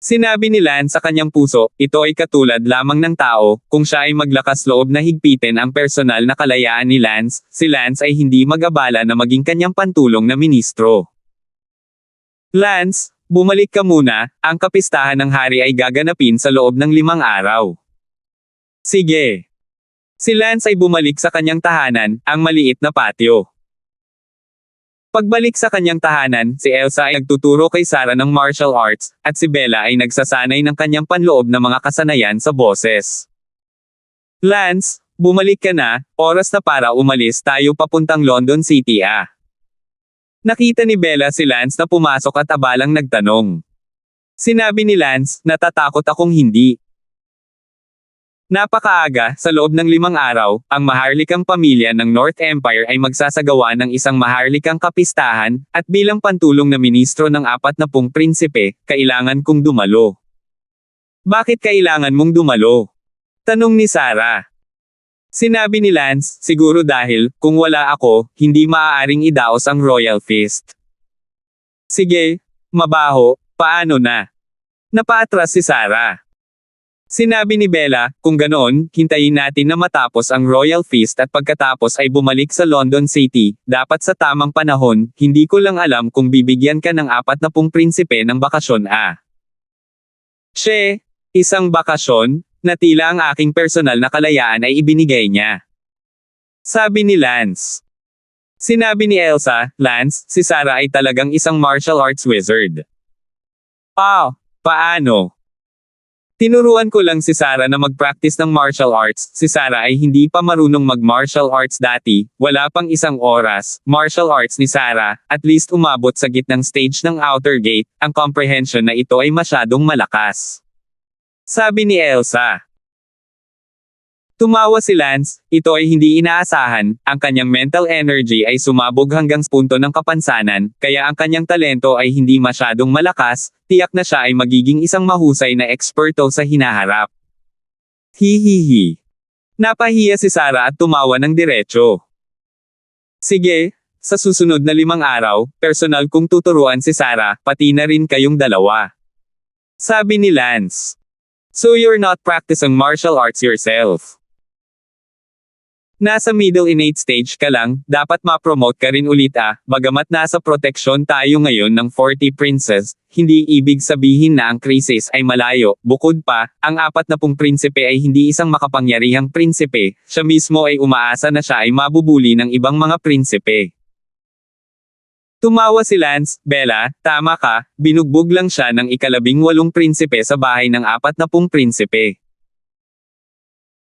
Sinabi ni Lance sa kanyang puso, ito ay katulad lamang ng tao, kung siya ay maglakas loob na higpitin ang personal na kalayaan ni Lance, si Lance ay hindi mag-abala na maging kanyang pantulong na ministro. Lance, bumalik ka muna, ang kapistahan ng hari ay gaganapin sa loob ng 5 araw. Sige. Si Lance ay bumalik sa kanyang tahanan, ang maliit na patio. Pagbalik sa kanyang tahanan, si Elsa ay nagtuturo kay Sarah ng martial arts, at si Bella ay nagsasanay ng kanyang panloob na mga kasanayan sa boses. Lance, bumalik ka na, oras na para umalis tayo papuntang London City ah. Nakita ni Bella si Lance na pumasok at abalang nagtanong. Sinabi ni Lance, natatakot akong hindi. Napakaaga, sa loob ng 5 araw, ang maharlikang pamilya ng North Empire ay magsasagawa ng isang maharlikang kapistahan, at bilang pantulong na ministro ng 40 prinsipe, kailangan kong dumalo. Bakit kailangan mong dumalo? Tanong ni Sarah. Sinabi ni Lance, siguro dahil, kung wala ako, hindi maaaring idaos ang Royal Feast. Sige, mabaho, paano na? Napaatras si Sarah. Sinabi ni Bella, kung ganoon, hintayin natin na matapos ang Royal Feast at pagkatapos ay bumalik sa London City, dapat sa tamang panahon, hindi ko lang alam kung bibigyan ka ng 40 prinsipe ng bakasyon ah. She, isang bakasyon, na tila ang aking personal na kalayaan ay ibinigay niya. Sabi ni Lance. Sinabi ni Elsa, Lance, si Sarah ay talagang isang martial arts wizard. Paano? Tinuruan ko lang si Sarah na mag-practice ng martial arts, si Sarah ay hindi pa marunong mag-martial arts dati, wala pang 1 oras, martial arts ni Sarah, at least umabot sa gitnang stage ng outer gate, ang comprehension na ito ay masyadong malakas. Sabi ni Elsa. Tumawa si Lance, ito ay hindi inaasahan, ang kanyang mental energy ay sumabog hanggang sa punto ng kapansanan, kaya ang kanyang talento ay hindi masyadong malakas, tiyak na siya ay magiging isang mahusay na eksperto sa hinaharap. Hihihi. Napahiya si Sarah at tumawa ng diretso. Sige, sa susunod na 5 araw, personal kong tuturuan si Sarah, pati na rin kayong dalawa. Sabi ni Lance. So you're not practicing martial arts yourself? Nasa middle innate stage ka lang, dapat ma-promote ka rin ulit ah, bagamat nasa proteksyon tayo ngayon ng 40 princes, hindi ibig sabihin na ang krisis ay malayo, bukod pa, ang 40 prinsipe ay hindi isang makapangyarihang prinsipe, siya mismo ay umaasa na siya ay mabubuli ng ibang mga prinsipe. Tumawa si Lance, Bella, tama ka, binugbog lang siya ng 18 prinsipe sa bahay ng 40 prinsipe.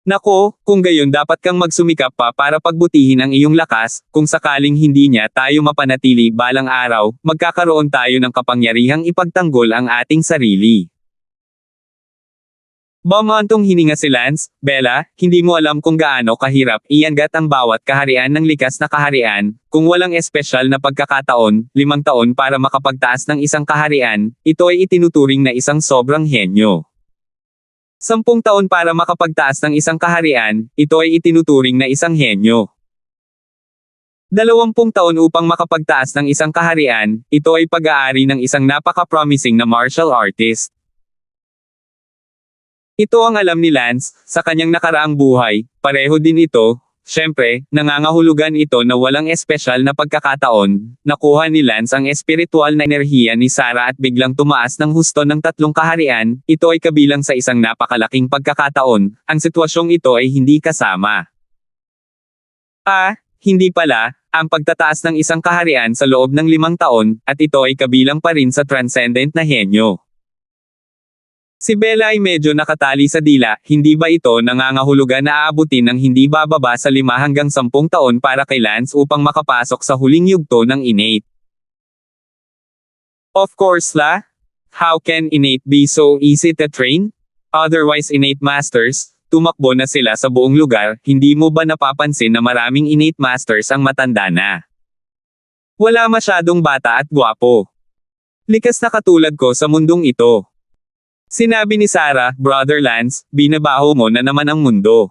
Nako, kung gayon dapat kang magsumikap pa para pagbutihin ang iyong lakas, kung sakaling hindi niya tayo mapanatili balang araw, magkakaroon tayo ng kapangyarihang ipagtanggol ang ating sarili. Bumantong hininga si Lance, Bella, hindi mo alam kung gaano kahirap iangat ang bawat kaharian ng likas na kaharian, kung walang espesyal na pagkakataon, 5 taon para makapagtaas ng isang kaharian, ito ay itinuturing na isang sobrang henyo. 10 taon para makapagtaas ng isang kaharian, ito ay itinuturing na isang henyo. 20 taon upang makapagtaas ng isang kaharian, ito ay pag-aari ng isang napaka-promising na martial artist. Ito ang alam ni Lance, sa kanyang nakaraang buhay, pareho din ito, syempre, nangangahulugan ito na walang espesyal na pagkakataon, nakuha ni Lance ang espiritual na enerhiya ni Sarah at biglang tumaas ng husto ng 3 kaharian, ito ay kabilang sa isang napakalaking pagkakataon, ang sitwasyong ito ay hindi kasama. Hindi pala, ang pagtataas ng isang kaharian sa loob ng 5 taon, at ito ay kabilang pa rin sa transcendent na henyo. Si Bella ay medyo nakatali sa dila, hindi ba ito nangangahulugan na aabutin ng hindi bababa sa 5 hanggang 10 taon para kay Lance upang makapasok sa huling yugto ng innate? Of course la. How can innate be so easy to train? Otherwise innate masters, tumakbo na sila sa buong lugar, hindi mo ba napapansin na maraming innate masters ang matanda na? Wala masyadong bata at gwapo. Likas na katulad ko sa mundong ito. Sinabi ni Sarah, Brother Lance, binabaho mo na naman ang mundo.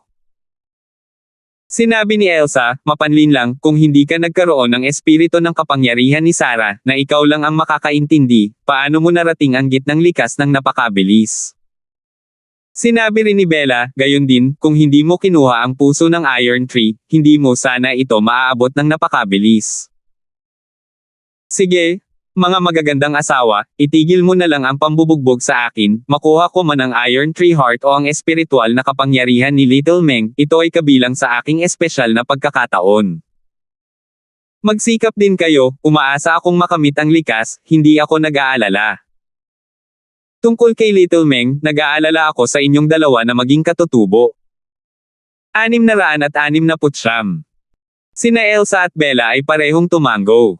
Sinabi ni Elsa, mapanlin lang, kung hindi ka nagkaroon ng espiritu ng kapangyarihan ni Sarah, na ikaw lang ang makakaintindi, paano mo narating ang gitnang likas ng napakabilis? Sinabi rin ni Bella, gayon din, kung hindi mo kinuha ang puso ng Iron Tree, hindi mo sana ito maaabot ng napakabilis. Sige, mga magagandang asawa, itigil mo na lang ang pambubugbog sa akin, makuha ko man ang Iron Tree Heart o ang espiritual na kapangyarihan ni Little Meng, ito ay kabilang sa aking espesyal na pagkakataon. Magsikap din kayo, umaasa akong makamit ang likas, hindi ako nag-aalala. Tungkol kay Little Meng, nag-aalala ako sa inyong dalawa na maging katutubo. 669. Sina Elsa at Bella ay parehong tumango.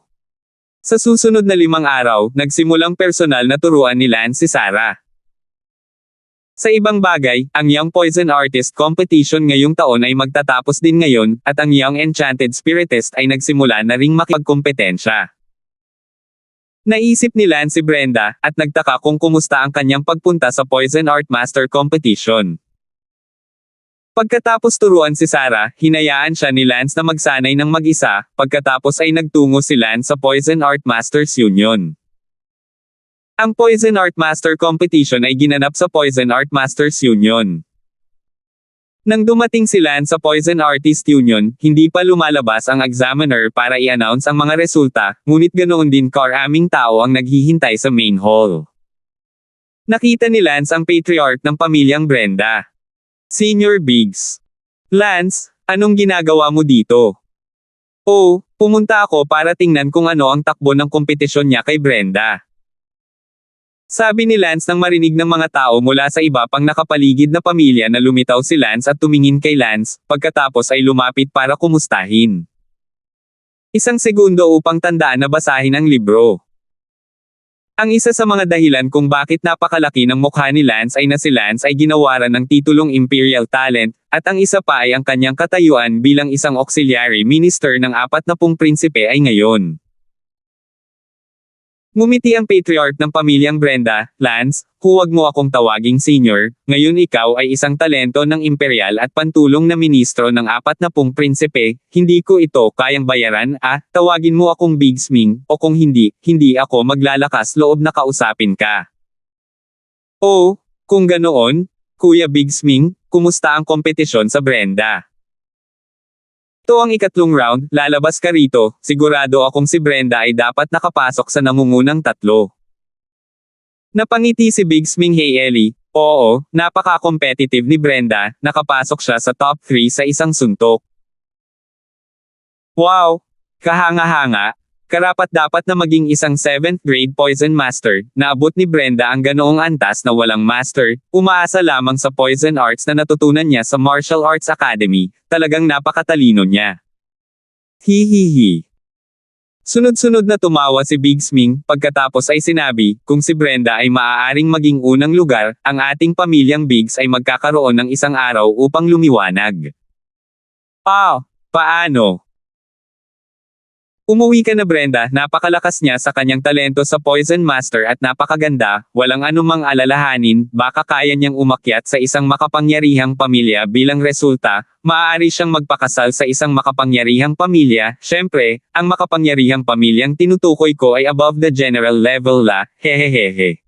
Sa susunod na 5 araw, nagsimulang personal na turuan ni Lance si Sarah. Sa ibang bagay, ang Young Poison Artist Competition ngayong taon ay magtatapos din ngayon, at ang Young Enchanted Spiritist ay nagsimula na ring makipagkompetensya. Naisip ni Lance si Brenda, at nagtaka kung kumusta ang kanyang pagpunta sa Poison Art Master Competition. Pagkatapos turuan si Sarah, hinayaan siya ni Lance na magsanay ng mag-isa, pagkatapos ay nagtungo si Lance sa Poison Art Masters Union. Ang Poison Art Master Competition ay ginanap sa Poison Art Masters Union. Nang dumating si Lance sa Poison Artist Union, hindi pa lumalabas ang examiner para i-announce ang mga resulta, ngunit ganoon din karaming tao ang naghihintay sa main hall. Nakita ni Lance ang patriarch ng pamilyang Brenda. Senior Biggs. Lance, anong ginagawa mo dito? Oh, pumunta ako para tingnan kung ano ang takbo ng kompetisyon niya kay Brenda. Sabi ni Lance nang marinig ng mga tao mula sa iba pang nakapaligid na pamilya na lumitaw si Lance at tumingin kay Lance, pagkatapos ay lumapit para kumustahin. 1 segundo upang tandaan na basahin ang libro. Ang isa sa mga dahilan kung bakit napakalaki ng mukha ni Lance ay na si Lance ay ginawaran ng titulong Imperial Talent, at ang isa pa ay ang kanyang katayuan bilang isang auxiliary minister ng 40 prinsipe ay ngayon. Ngumiti ang patriarch ng pamilyang Brenda, Lance, huwag mo akong tawaging senior, ngayon ikaw ay isang talento ng imperial at pantulong na ministro ng 40 prinsipe, hindi ko ito kayang bayaran, tawagin mo akong Biggs Ming, o kung hindi, hindi ako maglalakas loob na kausapin ka. Oh, kung ganoon, Kuya Biggs Ming, kumusta ang kompetisyon sa Brenda? Ito ang 3 round, lalabas ka rito, sigurado akong si Brenda ay dapat nakapasok sa nangungunang 3. Napangiti si Biggs Ming. Hey Ellie, oo, napaka-competitive ni Brenda, nakapasok siya sa top 3 sa isang suntok. Wow! Kahanga-hanga, karapat-dapat na maging isang 7th grade Poison Master, naabot ni Brenda ang ganoong antas na walang master, umaasa lamang sa Poison Arts na natutunan niya sa Martial Arts Academy, talagang napakatalino niya. Hihihi. Sunod-sunod na tumawa si Biggs Ming, pagkatapos ay sinabi, kung si Brenda ay maaaring maging unang lugar, ang ating pamilyang Biggs ay magkakaroon ng isang araw upang lumiwanag. Paano? Umuwi ka na Brenda, napakalakas niya sa kanyang talento sa Poison Master at napakaganda, walang anumang alalahanin, baka kaya niyang umakyat sa isang makapangyarihang pamilya bilang resulta, maaari siyang magpakasal sa isang makapangyarihang pamilya, syempre, ang makapangyarihang pamilyang tinutukoy ko ay above the general level hehehehe.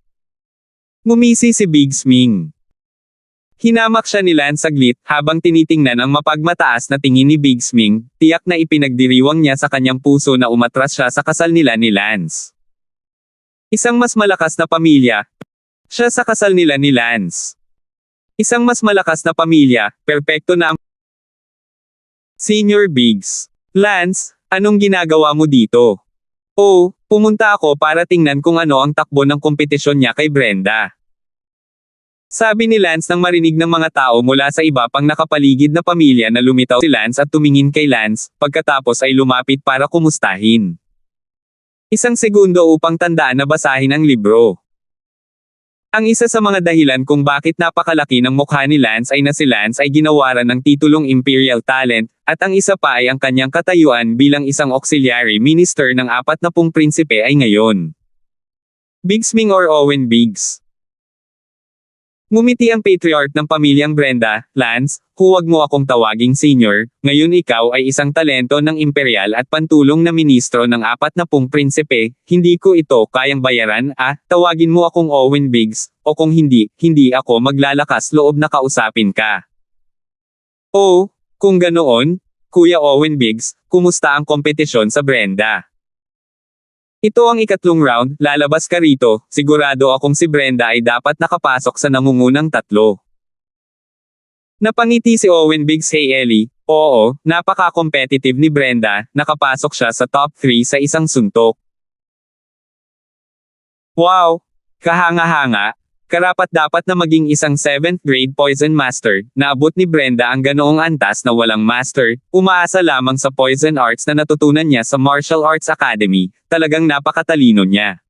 Ngumisi si Biggs Ming. Hinamak siya ni Lance saglit, habang tinitingnan ang mapagmataas na tingin ni Biggs Ming, tiyak na ipinagdiriwang niya sa kanyang puso na umatras siya sa kasal nila ni Lance. Isang mas malakas na pamilya. Siya sa kasal nila ni Lance. Isang mas malakas na pamilya, perpekto na ang Senior Biggs. Lance, anong ginagawa mo dito? Oh, pumunta ako para tingnan kung ano ang takbo ng kompetisyon niya kay Brenda. Sabi ni Lance nang marinig ng mga tao mula sa iba pang nakapaligid na pamilya na lumitaw si Lance at tumingin kay Lance, pagkatapos ay lumapit para kumustahin. 1 segundo upang tandaan na basahin ang libro. Ang isa sa mga dahilan kung bakit napakalaki ng mukha ni Lance ay na si Lance ay ginawaran ng titulong Imperial Talent, at ang isa pa ay ang kanyang katayuan bilang isang auxiliary minister ng 40 prinsipe ay ngayon. Biggs Ming or Owen Biggs. Ngumiti ang patriarch ng pamilyang Brenda. Lance, huwag mo akong tawaging senior, ngayon ikaw ay isang talento ng imperial at pantulong na ministro ng 40 prinsipe, hindi ko ito kayang bayaran. Tawagin mo akong Owen Biggs, o kung hindi, hindi ako maglalakas loob na kausapin ka. Oh, kung ganoon, Kuya Owen Biggs, kumusta ang kompetisyon sa Brenda? Ito ang ikatlong round, lalabas ka rito, sigurado akong si Brenda ay dapat nakapasok sa nangungunang tatlo. Napangiti si Owen Biggs. Hey Ellie, oo, napaka-competitive ni Brenda, nakapasok siya sa top 3 sa isang suntok. Wow! Kahanga-hanga! Karapat-dapat na maging isang 7th grade poison master, naabot ni Brenda ang ganoong antas na walang master, umaasa lamang sa poison arts na natutunan niya sa Martial Arts Academy, talagang napakatalino niya.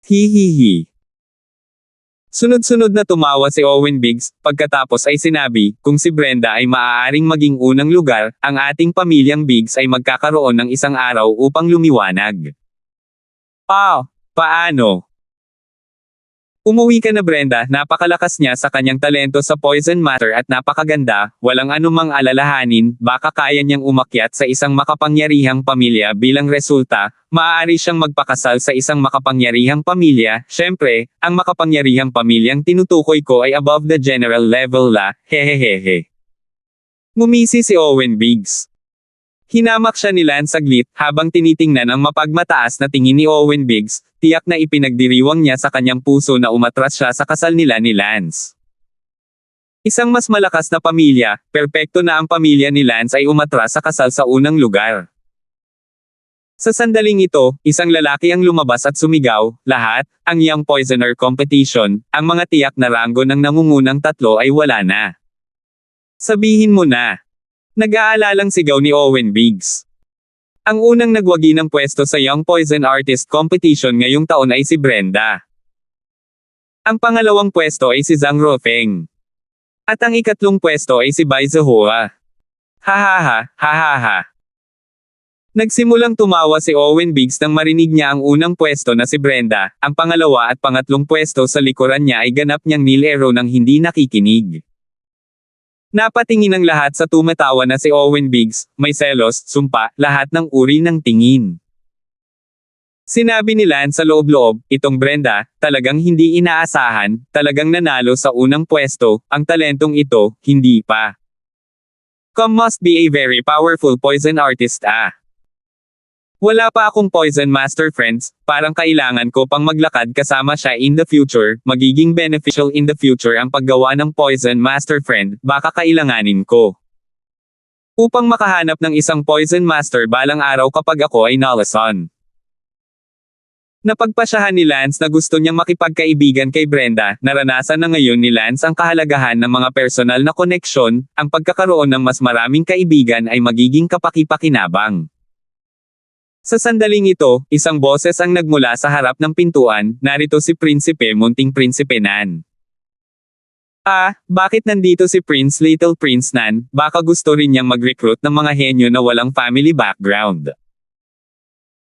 Hihihi. Sunod-sunod na tumawa si Owen Biggs, pagkatapos ay sinabi, kung si Brenda ay maaaring maging unang lugar, ang ating pamilyang Biggs ay magkakaroon ng isang araw upang lumiwanag. Paano? Umuwi ka na Brenda, napakalakas niya sa kanyang talento sa poison matter at napakaganda, walang anumang alalahanin, baka kaya niyang umakyat sa isang makapangyarihang pamilya bilang resulta, maaari siyang magpakasal sa isang makapangyarihang pamilya, syempre, ang makapangyarihang pamilyang tinutukoy ko ay above the general level hehehehe. Ngumisi si Owen Biggs. Hinamak siya ni Lance saglit, habang tinitingnan ang mapagmataas na tingin ni Owen Biggs, tiyak na ipinagdiriwang niya sa kanyang puso na umatras siya sa kasal nila ni Lance. Isang mas malakas na pamilya, perpekto na ang pamilya ni Lance ay umatras sa kasal sa unang lugar. Sa sandaling ito, isang lalaki ang lumabas at sumigaw, lahat, ang Young Poisoner Competition, ang mga tiyak na ranggo ng nangungunang tatlo ay wala na. Sabihin mo na. Nag-aalalang sigaw ni Owen Biggs. Ang unang nagwagi ng pwesto sa Young Poison Artist Competition ngayong taon ay si Brenda. Ang pangalawang pwesto ay si Zhang Rofeng. At ang ikatlong pwesto ay si Bai Zihua. Ha. Nagsimulang tumawa si Owen Biggs nang marinig niya ang unang pwesto na si Brenda, ang pangalawa at pangatlong pwesto sa likuran niya ay ganap niyang nilero ng hindi nakikinig. Napatingin ang lahat sa tumatawa na si Owen Biggs, may selos, sumpa, lahat ng uri ng tingin. Sinabi ni Lance sa loob-loob, itong Brenda, talagang hindi inaasahan, talagang nanalo sa unang pwesto, ang talentong ito, hindi pa. Must be a very powerful poison artist. Wala pa akong poison master friends, parang kailangan ko pang maglakad kasama siya in the future, magiging beneficial in the future ang paggawa ng poison master friend, baka kailanganin ko. Upang makahanap ng isang poison master balang araw kapag ako ay nalason. Napagpasyahan ni Lance na gusto niyang makipagkaibigan kay Brenda, naranasan na ngayon ni Lance ang kahalagahan ng mga personal na koneksyon, ang pagkakaroon ng mas maraming kaibigan ay magiging kapaki-pakinabang. Sa sandaling ito, isang boses ang nagmula sa harap ng pintuan, narito si Prinsipe Munting Prinsipe Nan. Bakit nandito si Prince Little Prince Nan, baka gusto rin niyang mag-recruit ng mga henyo na walang family background.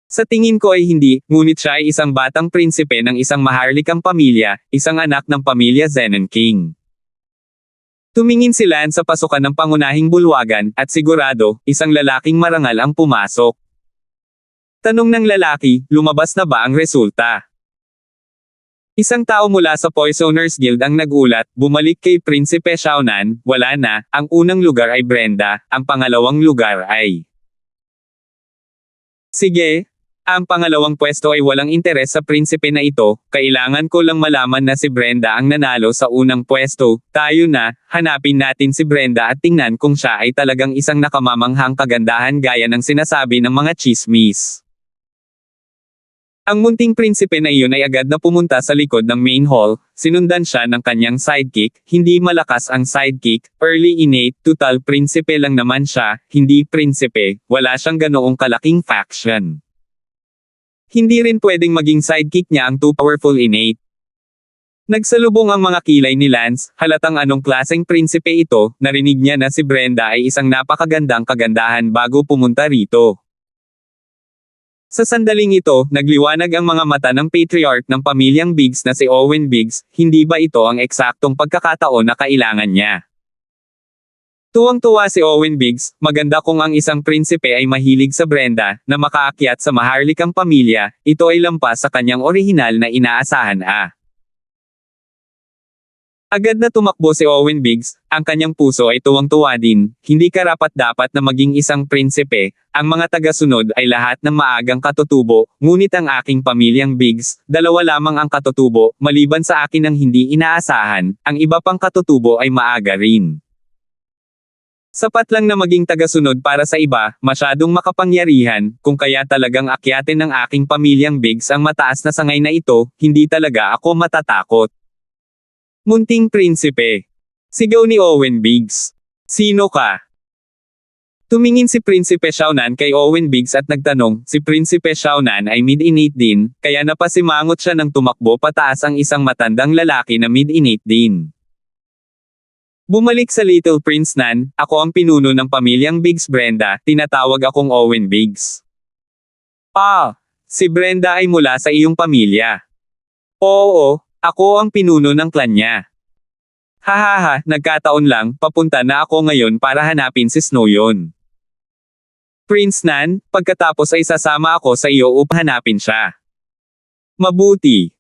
Sa tingin ko ay hindi, ngunit siya ay isang batang prinsipe ng isang maharlikang pamilya, isang anak ng pamilya Zenon King. Tumingin si Lance sa pasukan ng pangunahing bulwagan, at sigurado, isang lalaking marangal ang pumasok. Tanong ng lalaki, lumabas na ba ang resulta? Isang tao mula sa Poisoners Guild ang nagulat, bumalik kay Prinsipe Xiaonan, wala na, ang unang lugar ay Brenda, ang pangalawang lugar ay... Sige, ang pangalawang pwesto ay walang interes sa prinsipe na ito, kailangan ko lang malaman na si Brenda ang nanalo sa unang pwesto, tayo na, hanapin natin si Brenda at tingnan kung siya ay talagang isang nakamamanghang kagandahan gaya ng sinasabi ng mga chismis. Ang munting prinsipe na iyon ay agad na pumunta sa likod ng main hall, sinundan siya ng kanyang sidekick, hindi malakas ang sidekick, early innate, total prinsipe lang naman siya, hindi prinsipe, wala siyang ganoong kalaking faction. Hindi rin pwedeng maging sidekick niya ang too powerful innate. Nagsalubong ang mga kilay ni Lance, halatang anong klaseng prinsipe ito, narinig niya na si Brenda ay isang napakagandang kagandahan bago pumunta rito. Sa sandaling ito, nagliwanag ang mga mata ng patriarch ng pamilyang Biggs na si Owen Biggs, hindi ba ito ang eksaktong pagkakataon na kailangan niya? Tuwang-tuwa si Owen Biggs, maganda kung ang isang prinsipe ay mahilig sa Brenda, na makaakyat sa maharlikang pamilya, ito ay lampas sa kanyang orihinal na inaasahan . Agad na tumakbo si Owen Biggs, ang kanyang puso ay tuwang-tuwa din, hindi karapat-dapat na maging isang prinsipe, ang mga tagasunod ay lahat ng maagang katutubo, ngunit ang aking pamilyang Biggs, dalawa lamang ang katutubo, maliban sa akin ang hindi inaasahan, ang iba pang katutubo ay maaga rin. Sapat lang na maging tagasunod para sa iba, masyadong makapangyarihan, kung kaya talagang akyatin ng aking pamilyang Biggs ang mataas na sangay na ito, hindi talaga ako matatakot. Munting prinsipe. Sigaw ni Owen Biggs. Sino ka? Tumingin si Prinsipe Xiaonan kay Owen Biggs at nagtanong, si Prinsipe Xiaonan ay mid-innate din, kaya napasimangot siya nang tumakbo pataas ang isang matandang lalaki na mid-innate din. Bumalik sa Little Prince Nan, ako ang pinuno ng pamilyang Biggs Brenda, tinatawag akong Owen Biggs. Si Brenda ay mula sa iyong pamilya. Oo. Ako ang pinuno ng klan niya. Hahaha, nagkataon lang, papunta na ako ngayon para hanapin si Snowyon. Prince Nan, pagkatapos ay sasama ako sa iyo upang hanapin siya. Mabuti.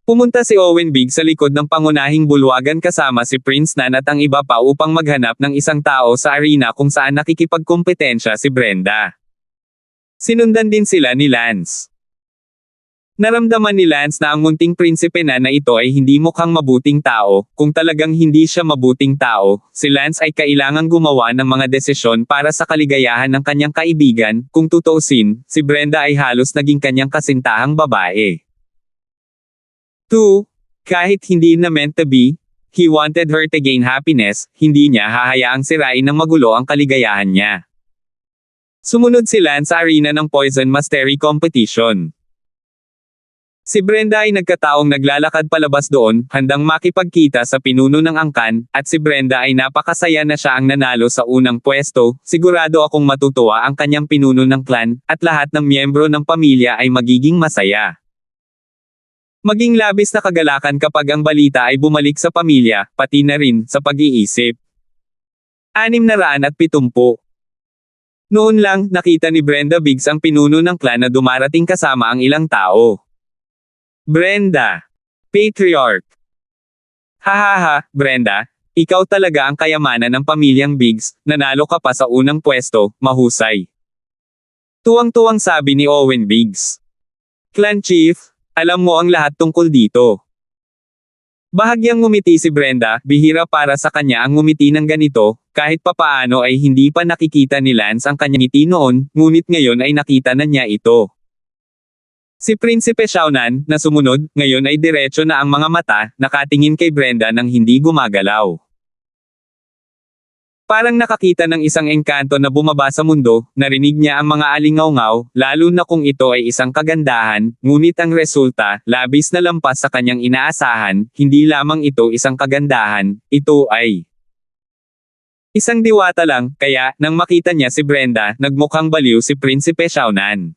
Pumunta si Owen Biggs sa likod ng pangunahing bulwagan kasama si Prince Nan at ang iba pa upang maghanap ng isang tao sa arena kung saan nakikipagkompetensya si Brenda. Sinundan din sila ni Lance. Naramdaman ni Lance na ang munting prinsipe na ito ay hindi mukhang mabuting tao, kung talagang hindi siya mabuting tao, si Lance ay kailangang gumawa ng mga desisyon para sa kaligayahan ng kanyang kaibigan, kung tutuusin, si Brenda ay halos naging kanyang kasintahang babae. 2. Kahit hindi na meant to be, he wanted her to gain happiness, hindi niya hahayaang sirain ng magulo ang kaligayahan niya. Sumunod si Lance sa arena ng Poison Mastery Competition. Si Brenda ay nagkataong naglalakad palabas doon, handang makipagkita sa pinuno ng angkan, at si Brenda ay napakasaya na siya ang nanalo sa unang pwesto, sigurado akong matutuwa ang kanyang pinuno ng clan, at lahat ng miyembro ng pamilya ay magiging masaya. Maging labis na kagalakan kapag ang balita ay bumalik sa pamilya, pati na rin sa pag-iisip. 670. Noon lang, nakita ni Brenda Biggs ang pinuno ng clan na dumarating kasama ang ilang tao. Brenda. Patriarch. Hahaha, Brenda, ikaw talaga ang kayamanan ng pamilyang Biggs, nanalo ka pa sa unang pwesto, mahusay. Tuwang-tuwang sabi ni Owen Biggs. Clan Chief, alam mo ang lahat tungkol dito. Bahagyang ngumiti si Brenda, bihira para sa kanya ang ngumiti ng ganito, kahit papaano ay hindi pa nakikita ni Lance ang kanyang ngiti noon, ngunit ngayon ay nakita na niya ito. Si Prinsipe Xiaonan, na sumunod, ngayon ay diretso na ang mga mata, nakatingin kay Brenda nang hindi gumagalaw. Parang nakakita ng isang engkanto na bumaba sa mundo, narinig niya ang mga alingaw-ngaw, lalo na kung ito ay isang kagandahan, ngunit ang resulta, labis na lampas sa kanyang inaasahan, hindi lamang ito isang kagandahan, ito ay isang diwata lang, kaya, nang makita niya si Brenda, nagmukhang baliw si Prinsipe Xiaonan.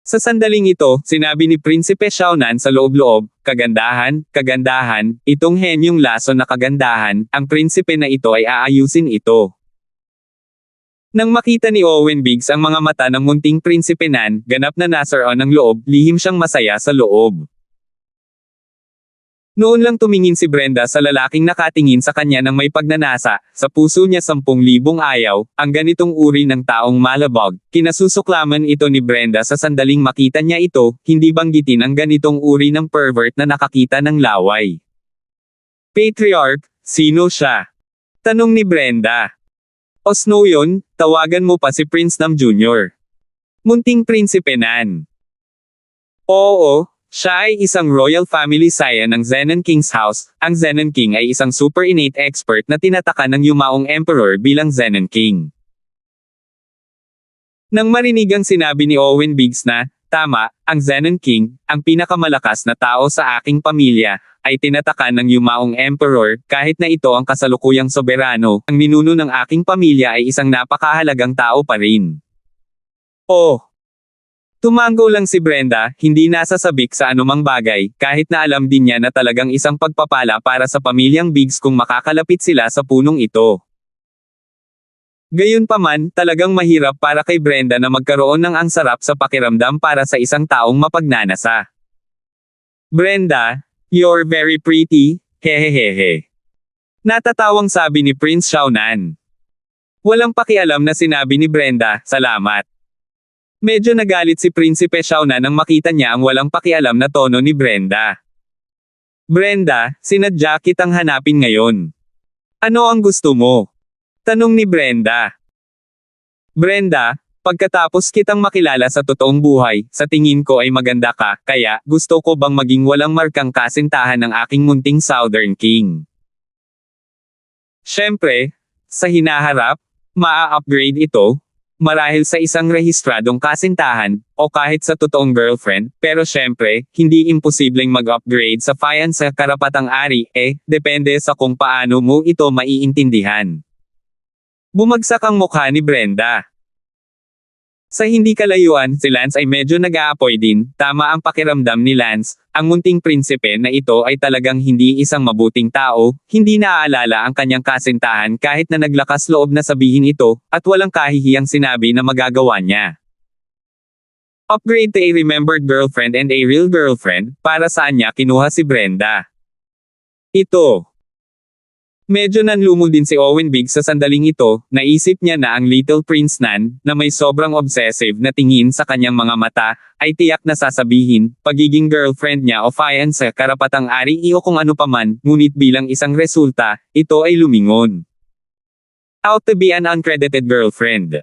Sa sandaling ito, sinabi ni Prinsipe Xiaonan sa loob-loob, kagandahan, kagandahan, itong henyong laso na kagandahan, ang prinsipe na ito ay aayusin ito. Nang makita ni Owen Biggs ang mga mata ng munting Prinsipe Nan, ganap na nasaroon ng loob, lihim siyang masaya sa loob. Noon lang tumingin si Brenda sa lalaking nakatingin sa kanya ng may pagnanasa, sa puso niya 10,000 ayaw, ang ganitong uri ng taong malabog, kinasusuklaman ito ni Brenda sa sandaling makita niya ito, hindi banggitin ang ganitong uri ng pervert na nakakita ng laway. Patriarch, sino siya? Tanong ni Brenda. O Snowyon, tawagan mo pa si Prince Nam Jr. Munting Prinsipe Nan. Oo. Siya ay isang royal family scion ng Zenon King's house. Ang Zenon King ay isang super innate expert na tinataka ng yumaong emperor bilang Zenon King. Nang marinig ang sinabi ni Owen Biggs na, Tama, ang Zenon King, ang pinakamalakas na tao sa aking pamilya, ay tinatakan ng yumaong emperor, kahit na ito ang kasalukuyang soberano, ang ninuno ng aking pamilya ay isang napakahalagang tao pa rin. Oh! Tumango lang si Brenda, hindi nasasabik sa anumang bagay, kahit na alam din niya na talagang isang pagpapala para sa pamilyang Biggs kung makakalapit sila sa punong ito. Gayunpaman, talagang mahirap para kay Brenda na magkaroon ng ang sarap sa pakiramdam para sa isang taong mapagnanasa. Brenda, you're very pretty, hehehehe. Natatawang sabi ni Prince Xiaonan. Walang pakialam na sinabi ni Brenda, salamat. Medyo nagalit si Prinsipe Xiaonan nang makita niya ang walang pakialam na tono ni Brenda. Brenda, sinadya kitang hanapin ngayon. Ano ang gusto mo? Tanong ni Brenda. Brenda, pagkatapos kitang makilala sa totoong buhay, sa tingin ko ay maganda ka, kaya gusto ko bang maging walang markang kasintahan ng aking munting Southern King? Siyempre, sa hinaharap, maa-upgrade ito, marahil sa isang rehistradong kasintahan, o kahit sa totoong girlfriend, pero syempre, hindi imposibleng mag-upgrade sa fiancé karapatang ari, depende sa kung paano mo ito maiintindihan. Bumagsak ang mukha ni Brenda. Sa hindi kalayuan, si Lance ay medyo nag-aapoy din, tama ang pakiramdam ni Lance, ang munting prinsipe na ito ay talagang hindi isang mabuting tao, hindi naaalala ang kanyang kasintahan kahit na naglakas loob na sabihin ito, at walang kahihiyang sinabi na magagawa niya. Upgrade to a remembered girlfriend and a real girlfriend, para saan niya kinuha si Brenda? Ito. Medyo nanlumo din si Owen Biggs sa sandaling ito, naisip niya na ang Little Prince Nan, na may sobrang obsessive na tingin sa kanyang mga mata, ay tiyak na sasabihin, pagiging girlfriend niya o fiancé karapatang ari o kung ano paman, ngunit bilang isang resulta, ito ay lumingon. Out to be an uncredited girlfriend.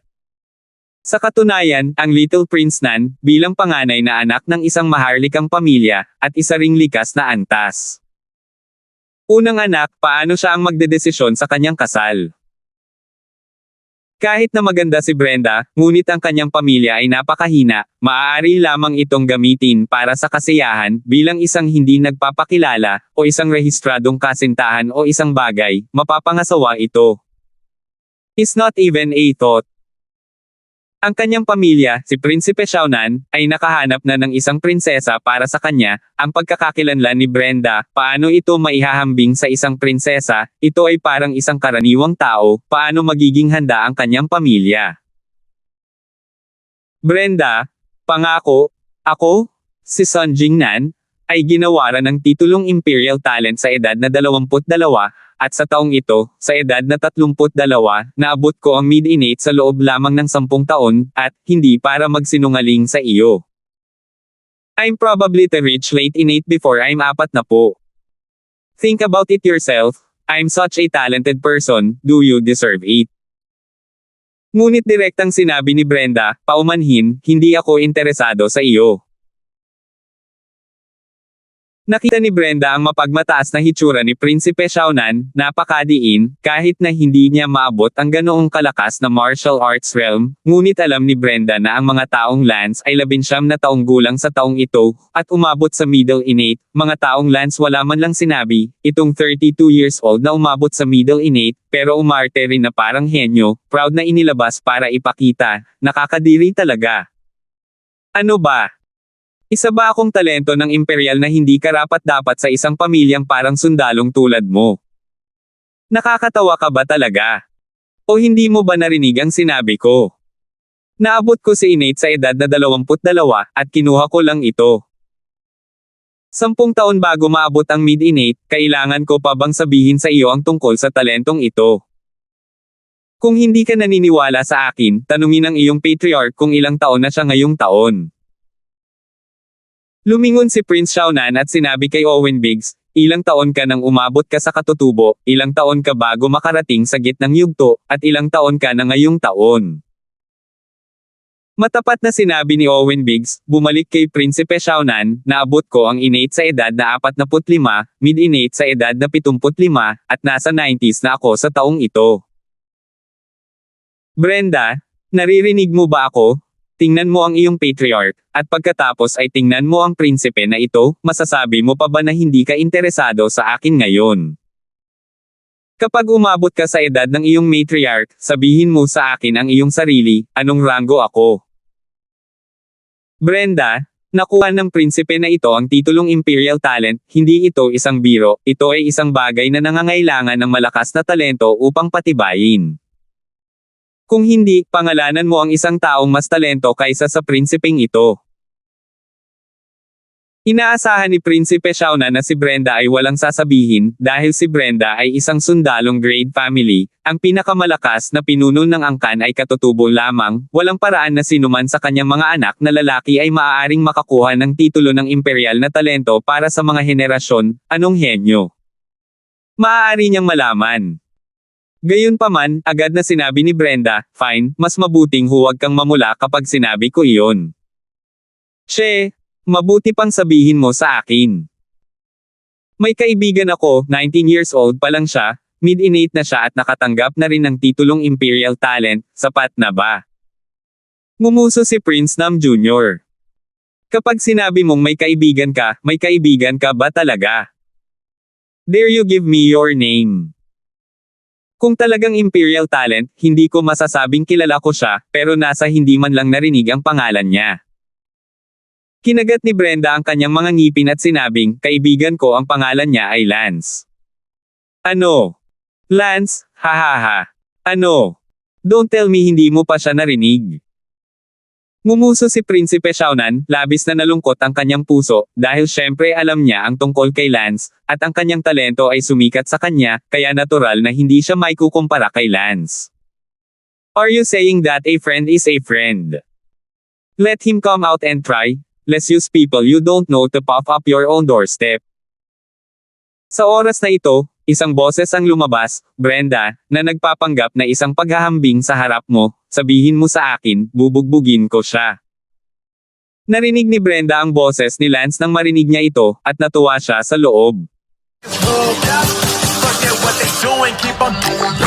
Sa katunayan, ang Little Prince Nan, bilang panganay na anak ng isang maharlikang pamilya, at isa ring likas na antas. Unang anak, paano siya ang magdedesisyon sa kanyang kasal? Kahit na maganda si Brenda, ngunit ang kanyang pamilya ay napakahina, maaari lamang itong gamitin para sa kasiyahan, bilang isang hindi nagpapakilala, o isang rehistradong kasintahan o isang bagay, mapapangasawa ito. Is not even a thought. Ang kanyang pamilya, si Prinsipe Xiaonan, ay nakahanap na ng isang prinsesa para sa kanya, ang pagkakakilanlan ni Brenda, paano ito maihahambing sa isang prinsesa, ito ay parang isang karaniwang tao, paano magiging handa ang kanyang pamilya. Brenda, pangako, ako, si Sun Jingnan, ay ginawaran ng titulong Imperial Talent sa edad na 22, at sa taong ito, sa edad na 32, naabot ko ang mid-innate sa loob lamang ng 10 taon, at hindi para magsinungaling sa iyo. I'm probably to reach late innate before I'm 40. Think about it yourself, I'm such a talented person, do you deserve it? Ngunit direktang sinabi ni Brenda, paumanhin, hindi ako interesado sa iyo. Nakita ni Brenda ang mapagmataas na hitsura ni Prinsipe Xiaonan, napakadiin, kahit na hindi niya maabot ang ganoong kalakas na martial arts realm, ngunit alam ni Brenda na ang mga taong Lance ay 19 na taong gulang sa taong ito, at umabot sa middle innate, mga taong Lance wala man lang sinabi, itong 32 years old na umabot sa middle innate, pero umarte rin na parang henyo, proud na inilabas para ipakita, nakakadiri talaga. Ano ba? Isa ba akong talento ng imperial na hindi karapat-dapat sa isang pamilyang parang sundalong tulad mo? Nakakatawa ka ba talaga? O hindi mo ba narinig ang sinabi ko? Naabot ko si innate sa edad na 22, at kinuha ko lang ito. 10 taon bago maabot ang mid-innate, kailangan ko pa bang sabihin sa iyo ang tungkol sa talentong ito? Kung hindi ka naniniwala sa akin, tanungin ang iyong patriarch kung ilang taon na siya ngayong taon. Lumingon si Prince Xiaonan at sinabi kay Owen Biggs, ilang taon ka nang umabot ka sa katutubo, ilang taon ka bago makarating sa gitnang yugto, at ilang taon ka na ngayong taon. Matapat na sinabi ni Owen Biggs, bumalik kay Prinsipe Xiaonan, naabot ko ang innate sa edad na 45, mid-innate sa edad na 75, at nasa 90s na ako sa taong ito. Brenda, naririnig mo ba ako? tingnan mo ang iyong patriarch, at pagkatapos ay tingnan mo ang prinsipe na ito, masasabi mo pa ba na hindi ka interesado sa akin ngayon? Kapag umabot ka sa edad ng iyong matriarch, sabihin mo sa akin ang iyong sarili, anong ranggo ako? Brenda, nakuha ng prinsipe na ito ang titulong Imperial Talent, hindi ito isang biro, ito ay isang bagay na nangangailangan ng malakas na talento upang patibayin. Kung hindi, pangalanan mo ang isang taong mas talento kaysa sa prinsipeng ito. Inaasahan ni Prinsipe Shauna na si Brenda ay walang sasabihin, dahil si Brenda ay isang sundalong grade family, ang pinakamalakas na pinuno ng angkan ay katutubo lamang, walang paraan na sinuman sa kanyang mga anak na lalaki ay maaaring makakuha ng titulo ng imperial na talento para sa mga henerasyon, anong henyo? Maaari niyang malaman. Gayunpaman, agad na sinabi ni Brenda, fine, mas mabuting huwag kang mamula kapag sinabi ko iyon. She, mabuti pang sabihin mo sa akin. May kaibigan ako, 19 years old pa lang siya, mid-innate na siya at nakatanggap na rin ng titulong Imperial Talent, sapat na ba? Ngumuso si Prince Nam Jr. Kapag sinabi mong may kaibigan ka ba talaga? Dare you give me your name? Kung talagang Imperial Talent, hindi ko masasabing kilala ko siya, pero nasa hindi man lang narinig ang pangalan niya. Kinagat ni Brenda ang kanyang mga ngipin at sinabing, kaibigan ko ang pangalan niya ay Lance. Ano? Lance, hahaha. Ano? Don't tell me hindi mo pa siya narinig. Ngumuso si Prinsipe Xiaonan, labis na nalungkot ang kanyang puso, dahil syempre alam niya ang tungkol kay Lance, at ang kanyang talento ay sumikat sa kanya, kaya natural na hindi siya maikukumpara kay Lance. Are you saying that a friend is a friend? Let him come out and try. Let's use people you don't know to pop up your own doorstep. Sa oras na ito, isang boses ang lumabas, Brenda, na nagpapanggap na isang paghahambing sa harap mo, sabihin mo sa akin, bubugbugin ko siya. Narinig ni Brenda ang boses ni Lance nang marinig niya ito, at natuwa siya sa loob. Forget what they doing, keep on doing.